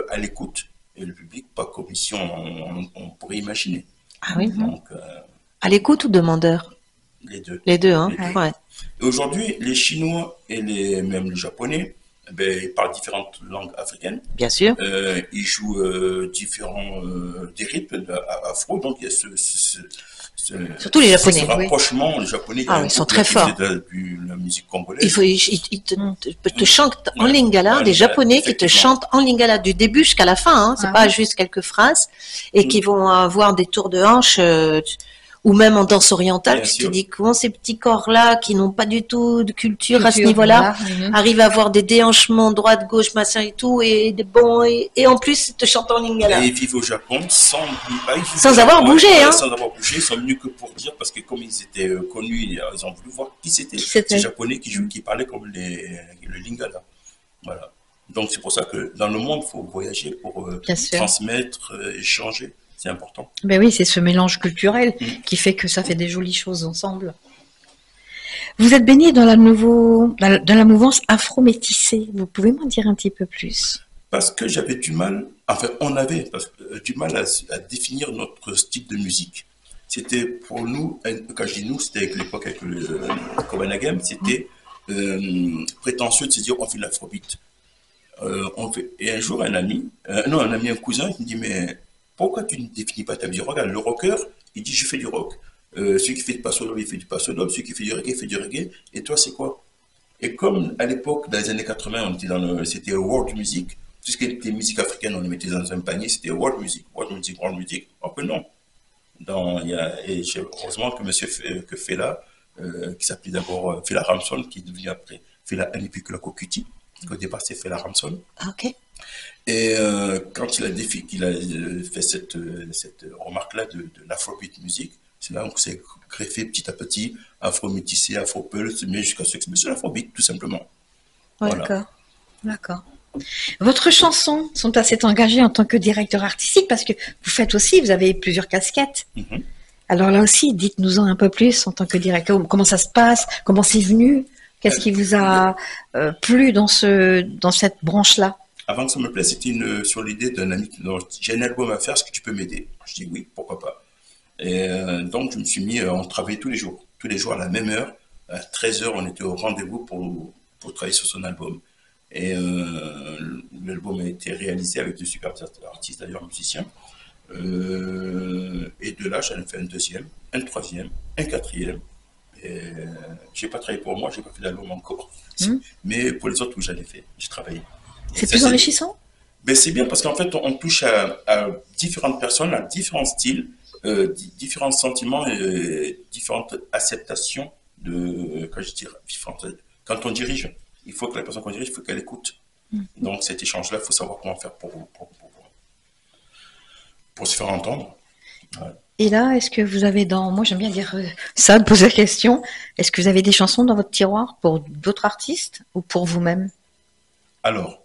à l'écoute et le public pas comme ici on pourrait imaginer. Ah oui. Donc, à l'écoute ou demandeur? Les deux. Les deux, hein. Les deux. Ouais. Et aujourd'hui, les Chinois et même les Japonais, ils parlent différentes langues africaines. Bien sûr. Ils jouent différents des rythmes afro, donc il y a Surtout les Japonais. Ce rapprochement, les Japonais, il y a ils sont très forts. La musique congolaise. Ils te chantent en lingala, des Japonais qui te chantent en lingala du début jusqu'à la fin. Hein, c'est pas juste quelques phrases et qui vont avoir des tours de hanche. Ou même en danse orientale, tu te dis comment ces petits corps-là, qui n'ont pas du tout de culture à ce niveau-là, arrivent à avoir des déhanchements droite, gauche, machin et tout, et des bons, et en plus, ils te chantent en lingala. Et ils vivent au Japon sans avoir bougé, hein. Sans avoir bougé, ils sont venus que pour dire, parce que comme ils étaient connus, ils ont voulu voir qui c'était. Ces Japonais qui parlaient comme le lingala. Voilà. Donc c'est pour ça que dans le monde, il faut voyager pour transmettre, échanger. C'est important. Ben oui, c'est ce mélange culturel qui fait que ça fait des jolies choses ensemble. Vous êtes baigné dans la mouvance afro-métissée. Vous pouvez m'en dire un petit peu plus? Parce que j'avais du mal, enfin on avait du mal à définir notre style de musique. C'était pour nous, quand je dis nous, c'était avec l'époque avec le Copenhagen, c'était prétentieux de se dire on fait de l'afrobeat. Et un jour un cousin qui me dit mais pourquoi tu ne définis pas ta musique? Regarde, le rocker, il dit je fais du rock. Celui qui fait du passo doble, il fait du passo doble. Celui qui fait du reggae. Et toi, c'est quoi? Et comme à l'époque, dans les années 80, c'était world music. Tout ce qui était musique africaine, on les mettait dans un panier, c'était world music, world music, world music. Alors que non. Heureusement que monsieur Fela, qui s'appelait d'abord Fela Ramson, qui est devenu après Fela Anikulapo Kokuti. Au départ, c'est Fela Ramson. Ok. Et quand il a fait cette remarque-là de l'afrobeat music, c'est là qu'on s'est greffé petit à petit, afro-métissé, afro-pulse, mais jusqu'à ce que c'est l'afrobeat, tout simplement. Voilà. D'accord. Votre chanson sont assez engagées en tant que directeur artistique parce que vous avez plusieurs casquettes. Alors là aussi, dites-nous-en un peu plus en tant que directeur. Comment ça se passe? Comment c'est venu? Qu'est-ce qui vous a plu dans cette branche-là? Avant que ça me plaise, c'était sur l'idée d'un ami qui dit « J'ai un album à faire, est-ce que tu peux m'aider ?» Je dis « Oui, pourquoi pas ?» Et donc, je me suis mis, on travaillait tous les jours à la même heure. À 13h, on était au rendez-vous pour travailler sur son album. Et l'album a été réalisé avec de super artistes, d'ailleurs musiciens. Et de là, j'en ai fait un deuxième, un troisième, un quatrième. Et j'ai pas travaillé pour moi, j'ai pas fait d'album encore. Mais pour les autres, où j'en ai fait, j'ai travaillé. C'est plus enrichissant? Ben, c'est bien parce qu'en fait, on touche à différentes personnes, à différents styles, différents sentiments et différentes acceptations quand on dirige, il faut que la personne qu'on dirige, il faut qu'elle écoute. Donc cet échange-là, il faut savoir comment faire pour se faire entendre. Ouais. Et là, est-ce que vous avez moi j'aime bien dire ça, de poser la question, est-ce que vous avez des chansons dans votre tiroir pour d'autres artistes ou pour vous-même? Alors,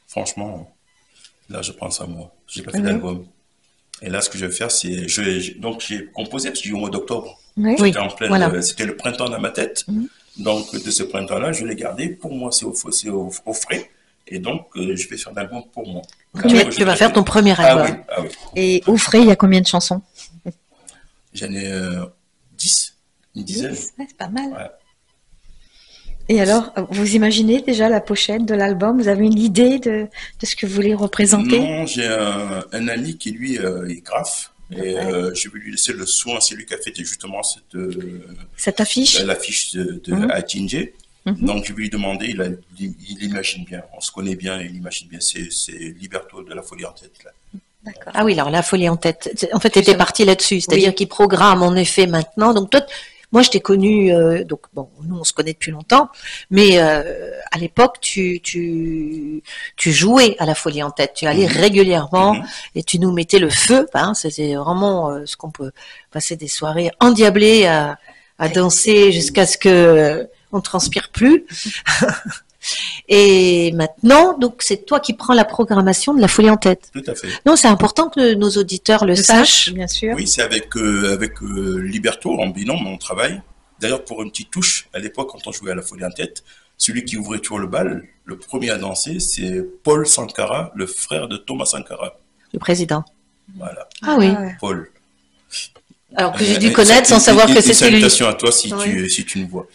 franchement, là je pense à moi. J'ai pas fait d'album. Et là, ce que je vais faire, c'est donc j'ai composé parce que au mois d'octobre. J'étais en pleine, c'était le printemps dans ma tête. Donc de ce printemps-là, je l'ai gardé. Pour moi, c'est au frais. Et donc, je vais faire un album pour moi. Tu vas faire ton premier album. Ah oui. Et au frais, il y a combien de chansons? J'en ai 10, une dizaine. C'est pas mal. Ouais. Et alors, vous imaginez déjà la pochette de l'album? Vous avez une idée de ce que vous voulez représenter? Non, j'ai un ami qui, lui, est graphe. Et je vais lui laisser le soin. C'est lui qui a fait justement cette affiche? L'affiche de Atinje. Donc, je vais lui demander, il imagine bien. On se connaît bien, il imagine bien. C'est Liberto de La Folie en tête, là. D'accord. Ah oui, alors La Folie en tête. En fait, tu étais parti là-dessus. C'est-à-dire qu'il programme, en effet, maintenant. Donc, toi, moi, je t'ai connu, donc bon, nous on se connaît depuis longtemps, mais à l'époque, tu jouais à La Folie en tête, tu allais régulièrement et tu nous mettais le feu. Hein, c'était vraiment ce qu'on peut passer des soirées endiablées à danser jusqu'à ce que on transpire plus. Et maintenant, donc c'est toi qui prends la programmation de La Folie en tête. Tout à fait. Non, c'est important que nos auditeurs le sachent. Bien sûr. Oui, c'est avec Liberto en binôme, on travaille. D'ailleurs, pour une petite touche, à l'époque, quand on jouait à La Folie en tête, celui qui ouvrait toujours le bal, le premier à danser, c'est Paul Sankara, le frère de Thomas Sankara. Le président. Voilà. Ah oui. Paul. Alors que j'ai dû connaître sans savoir que c'était lui. Salutations à toi si tu nous vois.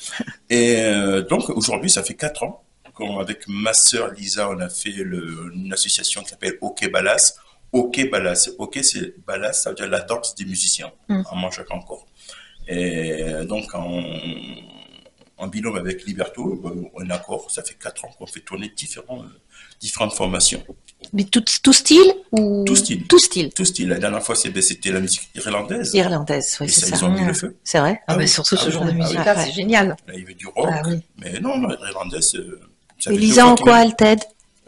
Et donc aujourd'hui, ça fait 4 ans qu'avec ma sœur Lisa, on a fait une association qui s'appelle OK Balas. OK Balas. OK, c'est Balas, ça veut dire la danse des musiciens, en manjac encore. Et donc, en binôme avec Liberto, on est accord. Ça fait 4 ans qu'on fait tourner différentes formations. Mais tout style ou... Tout style. Tout style. Tout style. La dernière fois, c'était la musique irlandaise. Irlandaise, oui, Et c'est ça, ça. ils ont mis le feu. C'est vrai? Ah, oui. mais surtout ce genre de oui. musique-là, ouais. c'est génial. Là, il y avait du rock. Ah oui. Mais non, l'irlandaise, ça Et fait Lisa, en quoi elle t'aide?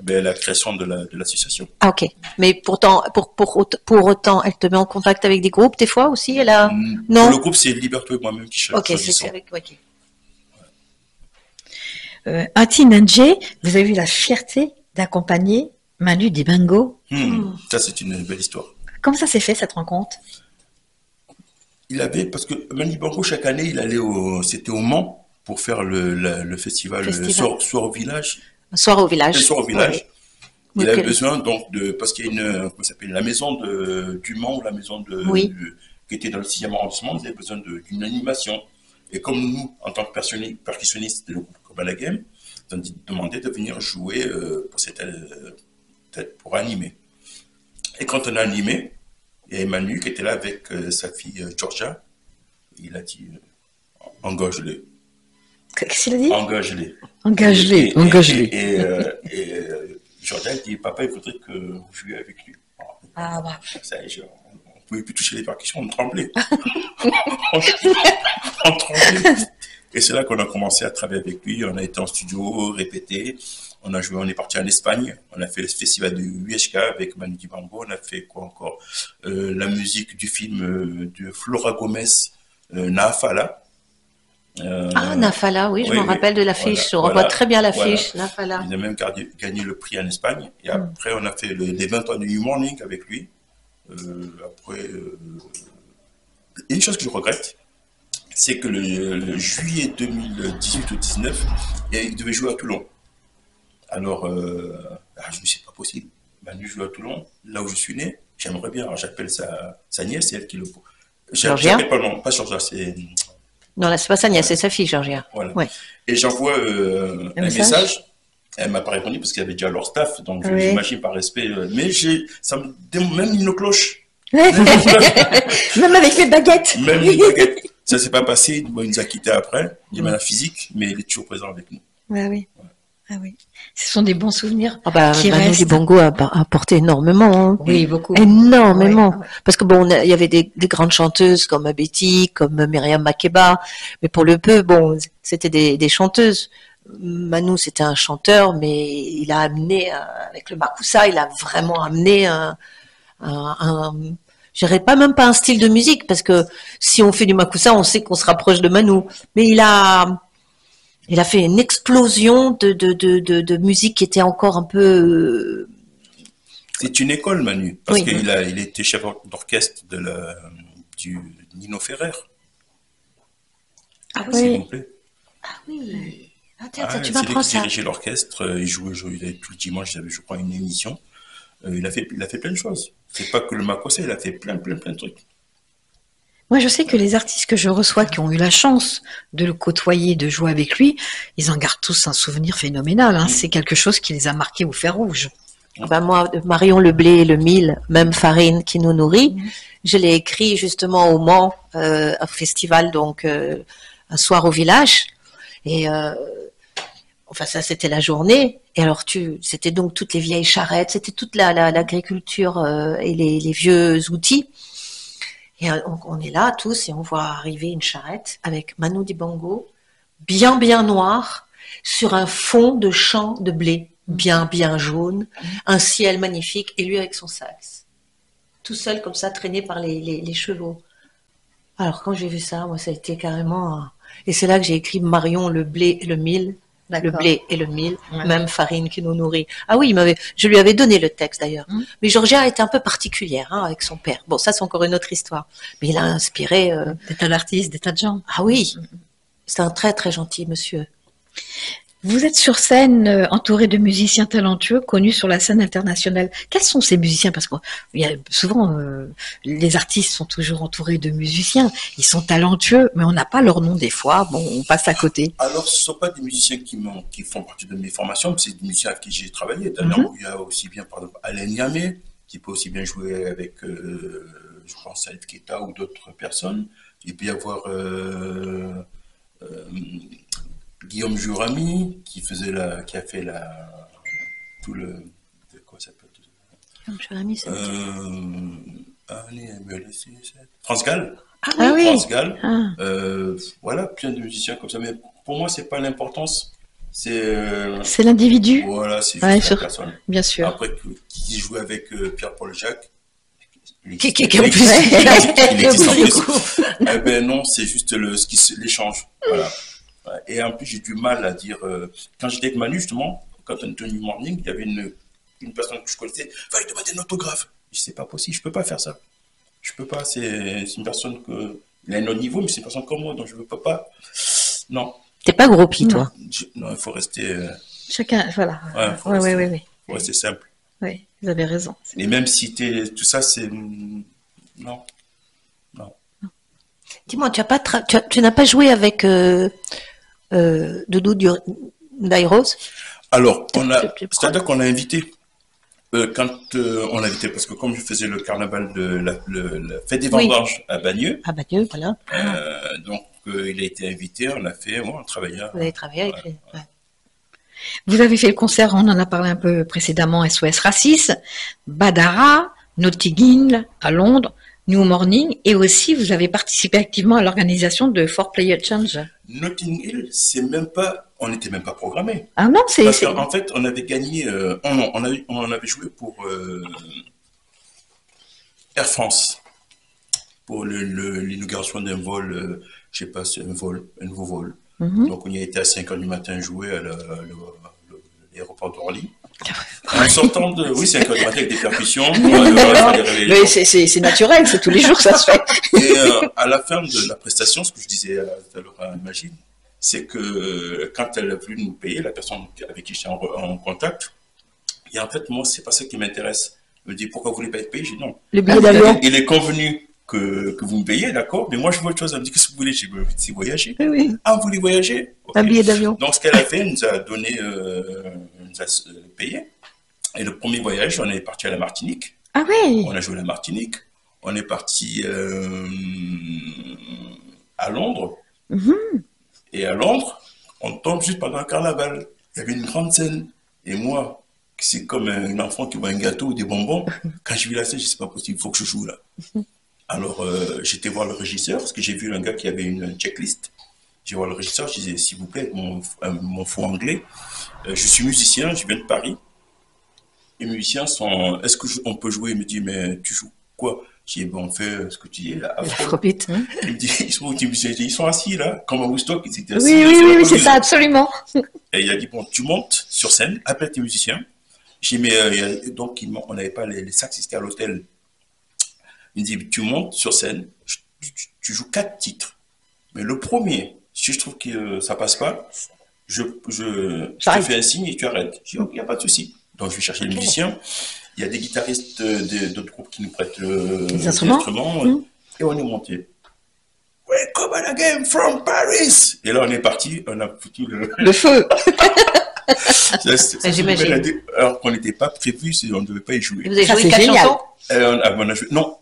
la création de l'association. Ah, ok. Mais pourtant, pour autant, elle te met en contact avec des groupes, des fois aussi, elle a... Non? Pour le groupe, c'est Liberto et moi-même qui Ok, choisissons. c'est avec... Ok. Ati Nandje, vous avez eu la fierté d'accompagner Manu Dibango. Ça, c'est une belle histoire. Comment ça s'est fait, cette rencontre? Parce que Manu Dibango, chaque année, il allait c'était au Mans pour faire le festival Soir au village. Soir au village. Le Soir au village. Ouais. Il avait besoin donc parce qu'il y a comment ça s'appelle, la maison du Mans, la maison qui était dans le 6e arrondissement, il avait besoin d'une animation. Et comme nous, en tant que percussionnistes de le groupe Kabbalah Game, on a demandé de venir jouer pour animer. Et quand on a animé, il y a Manu qui était là avec sa fille Georgia. Il a dit engage-les. Qu'est-ce qu'il a dit? Engage-les. Engage-les. Et Georgia dit papa, il faudrait que vous jouiez avec lui. Ah, bah. Ça, on ne pouvait plus toucher les percussions, on tremblait. on tremblait. Et c'est là qu'on a commencé à travailler avec lui. On a été en studio, répété. On a joué, on est parti en Espagne. On a fait le festival du UHK avec Manu Dibango. On a fait quoi encore? La musique du film de Flora Gomez, Naafala. Nafala, oui, je me rappelle de l'affiche. Je revois très bien l'affiche, Nafala. Il a même gagné le prix en Espagne. Et après, on a fait les 20 ans du New Morning avec lui. Une chose que je regrette, c'est que le juillet 2018 ou 2019, il devait jouer à Toulon. Alors, je me suis dit, c'est pas possible. Manu joue à Toulon, là où je suis né. J'aimerais bien. Alors, j'appelle sa nièce, c'est elle qui le... Georgia? Pas Georgia, c'est... Non, là, c'est pas sa nièce, c'est sa fille, Georgia. Voilà. Ouais. Et j'envoie un message. Elle m'a pas répondu parce qu'il y avait déjà leur staff, donc j'imagine par respect. Mais ça me démontre même une cloche. Même avec les baguettes. Même les baguettes. Ça s'est pas passé. Il nous a quittés après. Il y a la physique, mais il est toujours présent avec nous. Ah oui. Ah oui. Ce sont des bons souvenirs qui Manu restent. Dibango a apporté énormément. Hein. Oui, beaucoup. Énormément. Oui. Parce que bon, il y avait des grandes chanteuses comme Betty, comme Myriam Makeba, mais pour le peu, bon, c'était des chanteuses. Manu, c'était un chanteur, mais il a amené, avec le Makusa, il a vraiment amené je dirais pas même pas un style de musique, parce que si on fait du Makusa, on sait qu'on se rapproche de Manu. Mais il a fait une explosion de musique qui était encore un peu... C'est une école, Manu, parce qu'il était chef d'orchestre du Nino Ferrer. Ah oui. S'il vous plaît. Ah oui. Tiens, tu m'apprends ça. Il dirigeait l'orchestre, il jouait tout le dimanche, il avait, je crois, une émission. Il a fait plein de choses. C'est pas que le Makossa, il a fait plein de trucs. Moi, je sais que les artistes que je reçois qui ont eu la chance de le côtoyer, de jouer avec lui, ils en gardent tous un souvenir phénoménal. Hein. C'est quelque chose qui les a marqués au fer rouge. Moi, Marion le blé et le mil, même farine qui nous nourrit, je l'ai écrit justement au Mans, un festival, donc un soir au village. Et enfin, ça, c'était la journée. Et alors, c'était donc toutes les vieilles charrettes, c'était toute l'agriculture et les vieux outils. Et on est là tous et on voit arriver une charrette avec Manu Dibango, bien noir, sur un fond de champ de blé, bien jaune, un ciel magnifique, et lui avec son sax. Tout seul comme ça, traîné par les chevaux. Alors quand j'ai vu ça, moi ça a été carrément... Et c'est là que j'ai écrit Marion, le blé et le mil. Le blé et le mil, même farine qui nous nourrit. Ah oui, je lui avais donné le texte d'ailleurs. Mais Georgia était un peu particulière avec son père. Bon, ça c'est encore une autre histoire. Mais il a inspiré... Des tas d'artistes, des tas de gens. Ah oui, c'est un très très gentil monsieur. Vous êtes sur scène entouré de musiciens talentueux connus sur la scène internationale. Quels sont ces musiciens? Parce que souvent, les artistes sont toujours entourés de musiciens. Ils sont talentueux, mais on n'a pas leur nom des fois. Bon, on passe à côté. Alors, ce ne sont pas des musiciens qui font partie de mes formations, mais c'est des musiciens avec qui j'ai travaillé. D'ailleurs, il y a aussi bien, par exemple, Alain Niamé, qui peut aussi bien jouer avec, je pense, Salif Keita ou d'autres personnes. Il peut y avoir Guillaume Jurami qui a fait tout le, quoi ça s'appelle, Jérémy, c'est France Gall. Ah oui. France Gall. Ah. Voilà, plein de musiciens comme ça. Mais pour moi, c'est pas l'importance. C'est l'individu. Voilà, c'est juste Ouais, la personne. Bien sûr. Après, qui joue avec Pierre-Paul Jacques. qui en plus. Il existe en plus. Eh ben non, c'est juste l'échange. Voilà. Ouais. Et en plus, j'ai du mal à dire. Quand j'étais avec Manu, justement, quand on était au New Morning, il y avait une personne que je connaissais. Va lui demander un autographe. Je dis, c'est pas possible, je peux pas faire ça. Je peux pas. C'est une personne il a un autre niveau, mais c'est une personne comme moi, donc je ne peux pas. Non. T'es pas groupie, toi. Non, il faut rester. Chacun, voilà. Ouais, Oui. Faut rester simple. Oui, vous avez raison. Et même si tout ça, c'est. Non. Dis-moi, tu n'as pas joué avec Doudou Dairos? Alors, c'est-à-dire qu'on a invité. Quand on a invité, parce que comme je faisais le carnaval de la fête des vendanges à Bagneux. À Bagneux, voilà. Donc, il a été invité, on travaillait. Vous avez travaillé avec lui. Ouais. Vous avez fait le concert, on en a parlé un peu précédemment, SOS Racisme, Badara, Notting à Londres, New Morning, et aussi vous avez participé activement à l'organisation de For Player Change. Notting Hill, on n'était même pas programmé. Ah non, Parce qu'en fait, on avait gagné, on avait joué pour Air France, pour l'inauguration d'un vol, je sais pas, c'est un nouveau vol. Donc on y a été à 5h du matin jouer à l'aéroport d'Orly. En sortant de. Oui, 5h du matin avec des percussions. Mais c'est naturel, c'est tous les jours ça se fait. Et à la fin de la prestation, ce que je disais tout à l'heure à Imagine, c'est que quand elle a voulu nous payer, la personne avec qui j'étais en contact, et en fait, moi, c'est pas ça qui m'intéresse. Elle me dit, pourquoi vous voulez pas être payé? J'ai dit non. Le billet d'avion. Il est convenu que vous me payez, d'accord, mais moi, je veux autre chose. Elle me dit, qu'est-ce que vous voulez? J'ai dit, c'est voyager. Oui. Ah, vous voulez voyager? Okay. Un billet d'avion. Donc, ce qu'elle a fait, elle nous a donné, nous a payé. Et le premier voyage, on est parti à la Martinique. Ah oui. On a joué à la Martinique. On est parti à Londres. Et à Londres, on tombe juste pendant un carnaval. Il y avait une grande scène. Et moi, c'est comme un enfant qui voit un gâteau ou des bonbons. Quand je vis la scène, je dis, c'est pas possible, il faut que je joue là. Alors, j'étais voir le régisseur, parce que j'ai vu un gars qui avait une checklist. J'ai voir le régisseur, je disais, s'il vous plaît, mon faux anglais, je suis musicien, je viens de Paris. Les musiciens sont, est-ce qu'on peut jouer? Il me dit, mais tu joues quoi? Je dis, bon, on fait ce que tu dis là. Afrobeat. Il me dit, ils sont assis là, comme à Woodstock, ils étaient assis. Oui, c'est ça, absolument. Et il a dit, bon, tu montes sur scène, appelle tes musiciens. J'ai dit, mais donc, on n'avait pas les sacs, c'était à l'hôtel. Il me dit, tu montes sur scène, tu joues 4 titres. Mais le premier, si je trouve que ça passe pas, je te fais un signe et tu arrêtes. Je dis, il n'y a pas de souci. Donc, je vais chercher les musiciens. Il y a des guitaristes d'autres groupes qui nous prêtent des instruments. Et on est monté. Welcome again from Paris. Et là, on est parti. On a foutu le feu. J'imagine. Alors qu'on n'était pas prévu, on ne devait pas y jouer. Et vous avez joué 4 chansons? On a joué, non,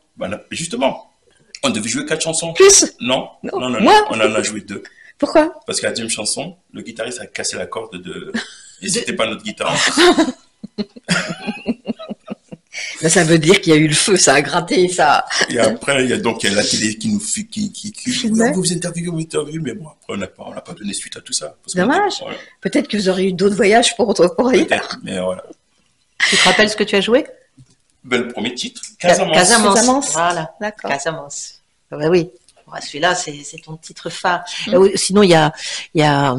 justement, on devait jouer 4 chansons. Plus? Non. On en a joué 2. Pourquoi? Parce qu'à la deuxième chanson, le guitariste a cassé la corde et c'était pas notre guitare. Là, ça veut dire qu'il y a eu le feu, ça a gratté, ça. Et après, il y a la télé qui nous vous interviewez, mais bon, après, on n'a pas donné suite à tout ça. Dommage. Voilà. Peut-être que vous aurez eu d'autres voyages pour ailleurs. Mais voilà. Tu te rappelles ce que tu as joué? Ben, le premier titre, Casamance. Casamance. Voilà, d'accord. Casamance. Ben oui. Celui-là, c'est ton titre phare. Sinon, il y a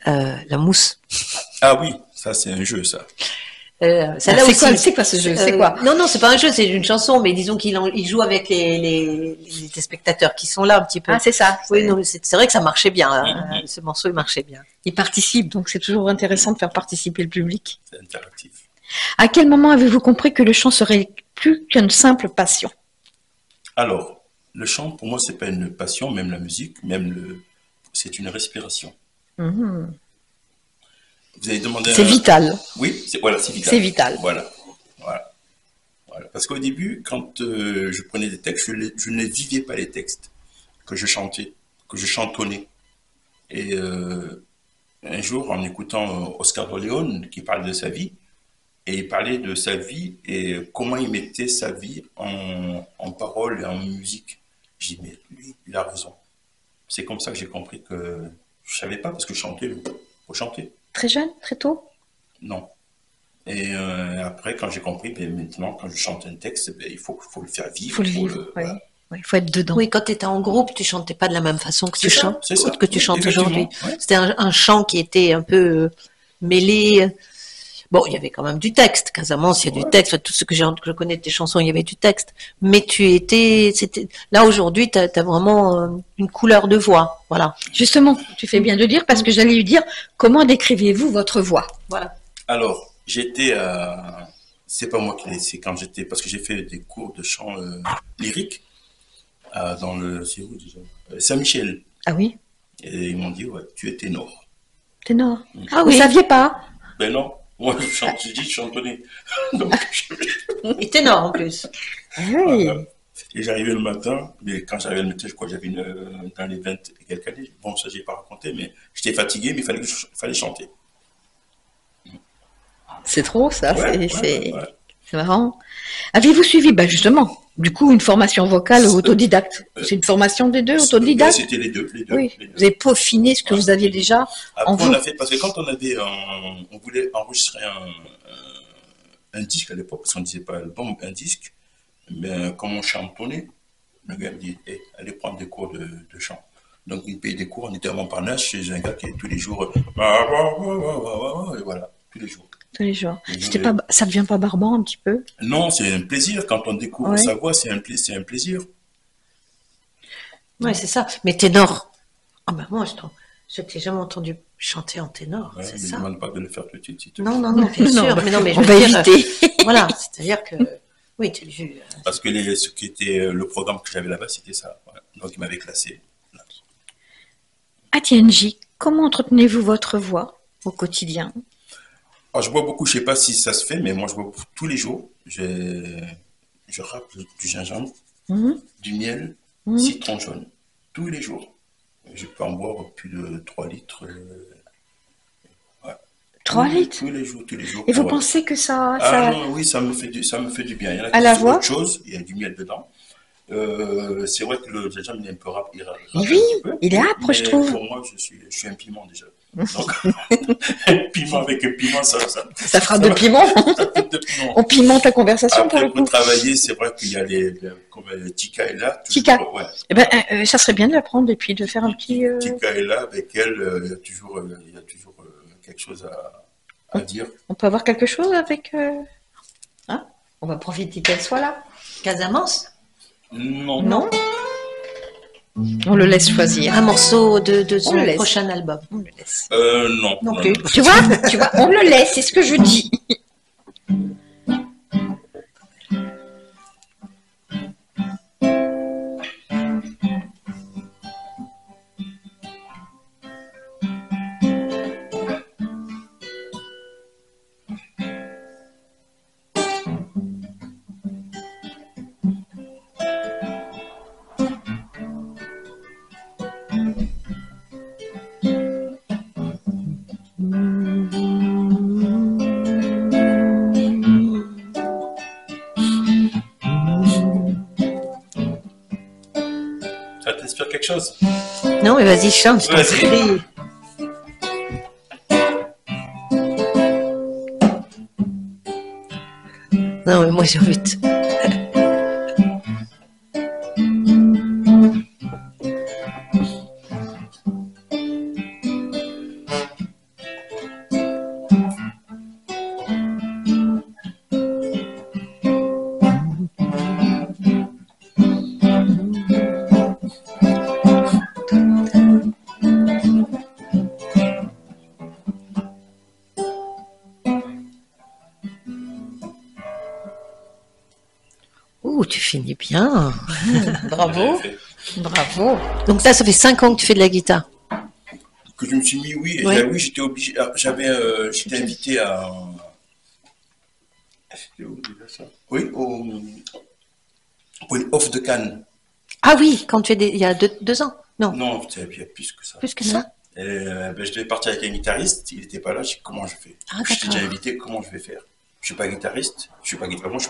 La Mousse. Ah oui, ça, c'est un jeu, ça. C'est quoi ce jeu? C'est quoi? Non, c'est pas un jeu, c'est une chanson, mais disons qu'il joue avec les spectateurs qui sont là un petit peu. Ah, c'est ça. Oui, non, c'est vrai que ça marchait bien. Hein. Ce morceau, il marchait bien. Il participe, donc c'est toujours intéressant de faire participer le public. C'est interactif. À quel moment avez-vous compris que le chant serait plus qu'une simple passion? Alors, le chant, pour moi, c'est pas une passion, même la musique, c'est une respiration. Vous avez demandé. C'est vital. Oui, c'est vital. C'est vital. Voilà. Parce qu'au début, quand je prenais des textes, je ne vivais pas les textes que je chantais, que je chantonnais. Et un jour, en écoutant Oscar de León, qui parle de sa vie, et il parlait de sa vie et comment il mettait sa vie en paroles et en musique. J'ai dit, mais lui, il a raison. C'est comme ça que j'ai compris que je savais pas, parce que chanter, il faut chanter. Très jeune, très tôt? Non. Et après, quand j'ai compris, ben, maintenant, quand je chante un texte, ben, il faut le faire vivre. Il faut le vivre, oui. voilà. Il faut être dedans. Oui, quand tu étais en groupe, tu chantais pas de la même façon que tu chantes, c'est ça. que tu chantes Effectivement, aujourd'hui. ouais. C'était un chant qui était un peu mêlé. Bon, il y avait quand même du texte. Casamance, il y a du texte. Enfin, tout ce que je connais de tes chansons, il y avait du texte. Mais là aujourd'hui, tu as vraiment une couleur de voix. Voilà. Justement, tu fais bien de dire, parce que j'allais lui dire, comment décrivez-vous votre voix? Voilà. Alors, c'est pas moi qui l'ai, c'est quand j'étais, parce que j'ai fait des cours de chant lyrique c'est où déjà? Saint-Michel. Ah oui, Et ils m'ont dit, ouais, tu es ténor. ténor. Ah Vous oui. saviez pas? Ben non, moi je dis chantonnais. Donc, Et ténor en plus. Ah oui. et j'arrivais le matin, mais quand j'arrivais le matin, je crois que j'avais dans les 20 et quelques années. Bon, ça j'ai pas raconté, mais j'étais fatigué, mais il fallait chanter. C'est trop ça, Ouais, c'est ouais. c'est marrant. Avez-vous suivi, justement, du coup, une formation vocale ou autodidacte? C'est une formation des deux, Ouais, autodidacte? c'était les deux. Oui, Les deux. vous avez peaufiné ce que vous aviez déjà en Après, vous. on a fait, parce que quand on voulait enregistrer un disque à l'époque, parce qu'on ne disait pas album, un disque, mais comme on chantonnait, le gars me dit, hey, allez prendre des cours de chant. Donc, il payait des cours, on était à Montparnasse chez un gars qui tous les jours, et voilà, tous les jours. Tous les jours. Ça devient pas barbant un petit peu? Non, c'est un plaisir, quand on découvre sa voix, c'est un plaisir. Ouais, c'est ça. Mais ténor. Ah ben moi, je t'ai jamais entendu chanter en ténor, Ouais, c'est mais ça. ne demande pas de le faire tout de suite. Non, bien sûr. Mais non, mais je on veux va dire, éviter. voilà, c'est-à-dire que oui, tu as vu. Parce que ce qui était le programme que j'avais là-bas, c'était ça. Voilà. Donc, il m'avait classé. À TNJ, comment entretenez-vous votre voix au quotidien? Alors, je bois beaucoup, je ne sais pas si ça se fait, mais moi, je bois tous les jours. Je râpe du gingembre, du miel, citron jaune, tous les jours. Je peux en boire plus de 3 litres. 3 litres? Tous les jours. Et vous pensez que ça... Non, oui, ça me fait du bien. Il y en a À la qui font voix? autre chose, il y a du miel dedans. C'est vrai que le gingembre, il est un peu râpe. Oui, il est âpre, je trouve. Pour moi, je suis un piment déjà. Donc, un piment avec un piment, ça fera de piment. On pimente la conversation. Après, pour le coup. pour travailler, c'est vrai qu'il y a comme Tika est là. Tika. Ouais. Eh ben, ça serait bien de l'apprendre et puis de faire un petit... Tika est là, avec elle, il y a toujours quelque chose à dire. On peut avoir quelque chose avec... Hein? On va profiter qu'elle soit là. Casamance. Non. On le laisse choisir. Un morceau de son le prochain album. On le laisse. Non. Non plus. Tu vois, on le laisse, c'est ce que je dis. Ça t'inspire quelque chose? Non, mais vas-y, chante, je t'en Vas-y. prie. Non, mais moi j'ai envie de... Ouh, tu finis bien. Bravo. Bravo. Donc ça fait 5 ans que tu fais de la guitare. Que je me suis mis, oui. Et Ouais. oui, j'étais obligé. J'étais invité à. C'était où déjà? Oui, pour les off de Cannes. Ah oui, quand tu es il y a 2 ans. Non, Non, il y a plus que ça. plus que ça. Et, je devais partir avec un guitariste, il n'était pas là, je dis comment je fais. Ah, Je t'ai d'accord. déjà invité, comment je vais faire? Je suis pas guitariste, je suis pas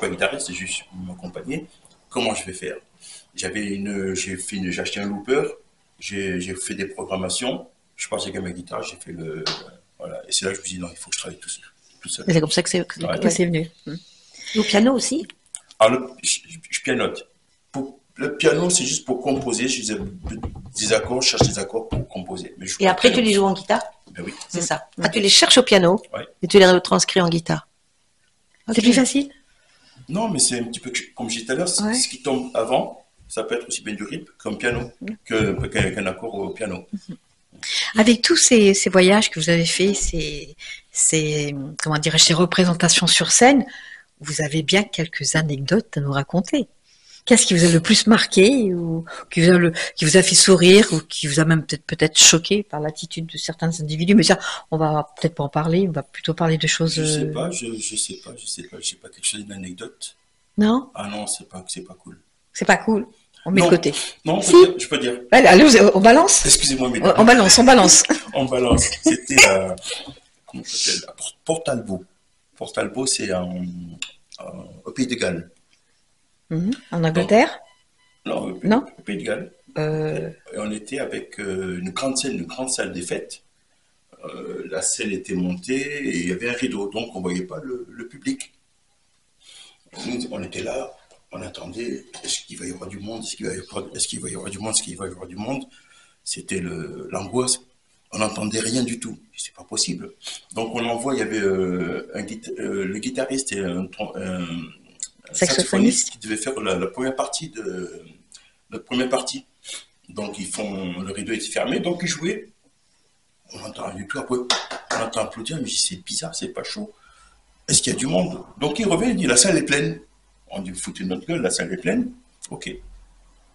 guitariste, c'est juste m'accompagner. Comment je vais faire? J'ai acheté un looper, j'ai fait des programmations, je suis parti avec ma guitare, j'ai fait voilà. Et c'est là que je me dis non, il faut que je travaille tout seul. Tout seul. Et c'est comme ça que c'est. Ouais. Que c'est venu. Et au piano aussi. Alors, je pianote. Le piano, c'est juste pour composer. Je faisais des accords, je cherche des accords pour composer. Mais je joue Et pas après, de tu piano. les joues en guitare. Ben oui. C'est ça. Ah, tu les cherches au piano Ouais. et tu les retranscris en guitare. C'est plus facile? Non, mais c'est un petit peu comme je disais tout à l'heure, Ouais. ce qui tombe avant, ça peut être aussi bien du rythme comme piano, qu'un accord au piano. Avec tous ces voyages que vous avez faits, comment dirais-je, ces représentations sur scène, vous avez bien quelques anecdotes à nous raconter. Qu'est-ce qui vous a le plus marqué ou qui vous a fait sourire ou qui vous a même peut-être choqué par l'attitude de certains individus? Mais ça, on va peut-être pas en parler, on va plutôt parler de choses. Je sais pas, je sais pas quelque chose d'anecdote. Non, Ah non, c'est pas cool. c'est pas cool. On met Non. de côté. Non, Si. je peux dire. Allez, on balance. Excusez-moi, mesdames. On balance, on balance. On balance. C'était comment ça s'appelle? Port-Talbot. Port-Talbot, c'est au Pays de Galles. En Angleterre? Non, Non. au Pays de Galles. Et on était avec une grande salle des fêtes. La scène était montée et il y avait un rideau, donc on ne voyait pas le public. On était là, on attendait, est-ce qu'il va y avoir du monde, est-ce qu'il va y avoir du monde, est-ce qu'il va y avoir du monde. C'était l'angoisse. On n'entendait rien du tout. C'est pas possible. Donc on envoie, il y avait le guitariste et un saxophoniste qui devait faire la première partie la première partie. Donc le rideau était fermé, donc ils jouaient. On n'entend rien du tout. Après, on entend applaudir, mais je dis c'est bizarre, c'est pas chaud. Est-ce qu'il y a du monde? Donc il revient, il dit la salle est pleine. On dit foutez de notre gueule, la salle est pleine. Ok.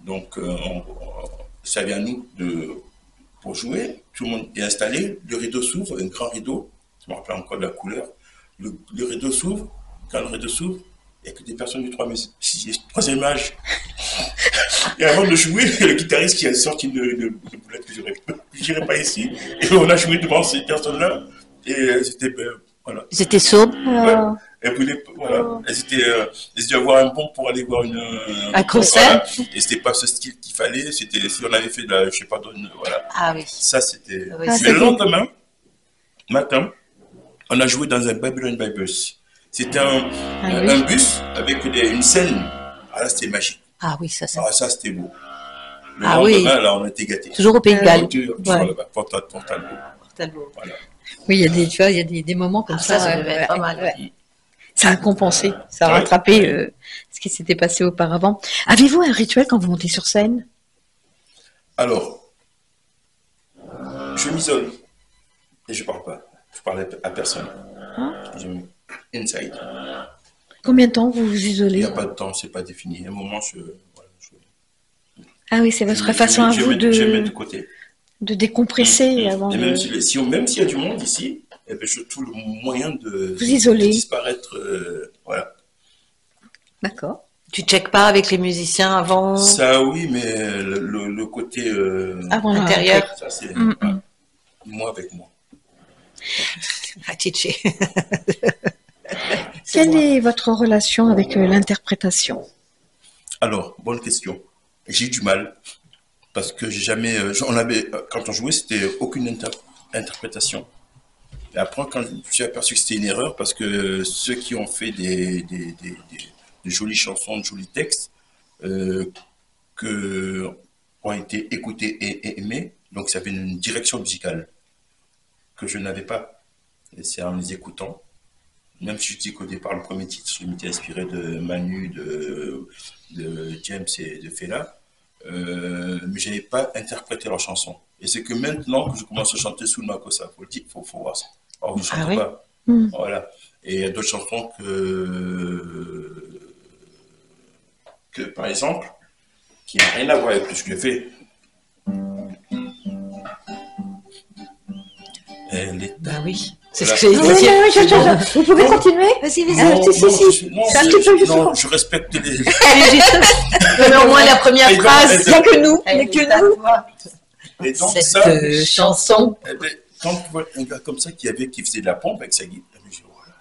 Donc ça vient à nous pour jouer. Tout le monde est installé. Le rideau s'ouvre, un grand rideau. Je me rappelle encore de la couleur. Le rideau s'ouvre. Quand le rideau s'ouvre, il n'y a que des personnes du troisième âge. Et avant de jouer, le guitariste qui a sorti une boulette que je n'irai pas ici. Et on a joué devant ces personnes-là. Et c'était voilà. Ils étaient sourds. Ouais. Et puis voilà. Elles étaient avoir un bon pour aller voir un concert. Voilà. Et c'était pas ce style qu'il fallait. C'était si on avait fait de je sais pas, voilà. Ah oui. Ça c'était. Oui, mais le lendemain matin, on a joué dans un Babylon by Bus. C'était un bus avec une scène. Ah là, c'était magique. Ah oui, ça. Ah, ça, c'était beau. Le Ah lendemain, oui. là, on était gâtés. Toujours au Pays de Galles. Toujours là-bas, Port-Talbot. Voilà. Oui, il y a des moments comme ça. Ça devait être pas mal. Ouais. Ça a compensé, ça a rattrapé ce qui s'était passé auparavant. Avez-vous un rituel quand vous montez sur scène? Alors, je m'isole et je parle pas. Je parle à personne. Je me inside. Combien de temps vous vous Il isolez? n'y a pas de temps, c'est pas défini. À un moment, Ah oui, c'est votre façon à vous je mets de côté. de décompresser avant Et de... même s'il y a du monde ici, eh ben, je trouve le moyen de isoler. disparaître. Voilà. D'accord. Tu checkes pas avec les musiciens avant? Ça, oui, mais le côté Avant intérieur. ça, c'est moi avec moi. Ah, Tchétché. Quelle est votre relation avec l'interprétation? Alors, bonne question. J'ai eu du mal parce que j'ai jamais. Quand on jouait, c'était aucune interprétation. Et après, quand je me suis aperçu que c'était une erreur, parce que ceux qui ont fait des jolies chansons, de jolis textes, ont été écoutés et aimés, donc ça avait une direction musicale que je n'avais pas. Et c'est en les écoutant, même si je dis qu'au départ, le premier titre, je m'étais inspiré de Manu, de James et de Fela, mais je n'avais pas interprété leurs chansons. Et c'est que maintenant que je commence à chanter sous le Makossa, faut voir ça. Alors, je ne chante pas. Voilà. Et il y a d'autres chansons que, par exemple, qui n'ont rien à voir avec ce que je fais. Elle est Bah oui. C'est Voilà. ce que j'allais dire. Oui, vous pouvez continuer. Vas-y, vas-y. Ah, si. Non, C'est un petit peu juste non, pour- je respecte les. Allez, juste. Mais au moins la première Et donc, phrase. et Il n'y a que nous. Il n'y a que nous. Et donc, Cette ça, chanson. eh ben, quand tu vois un gars comme ça qui faisait de la pompe avec sa guitare, je dis, voilà.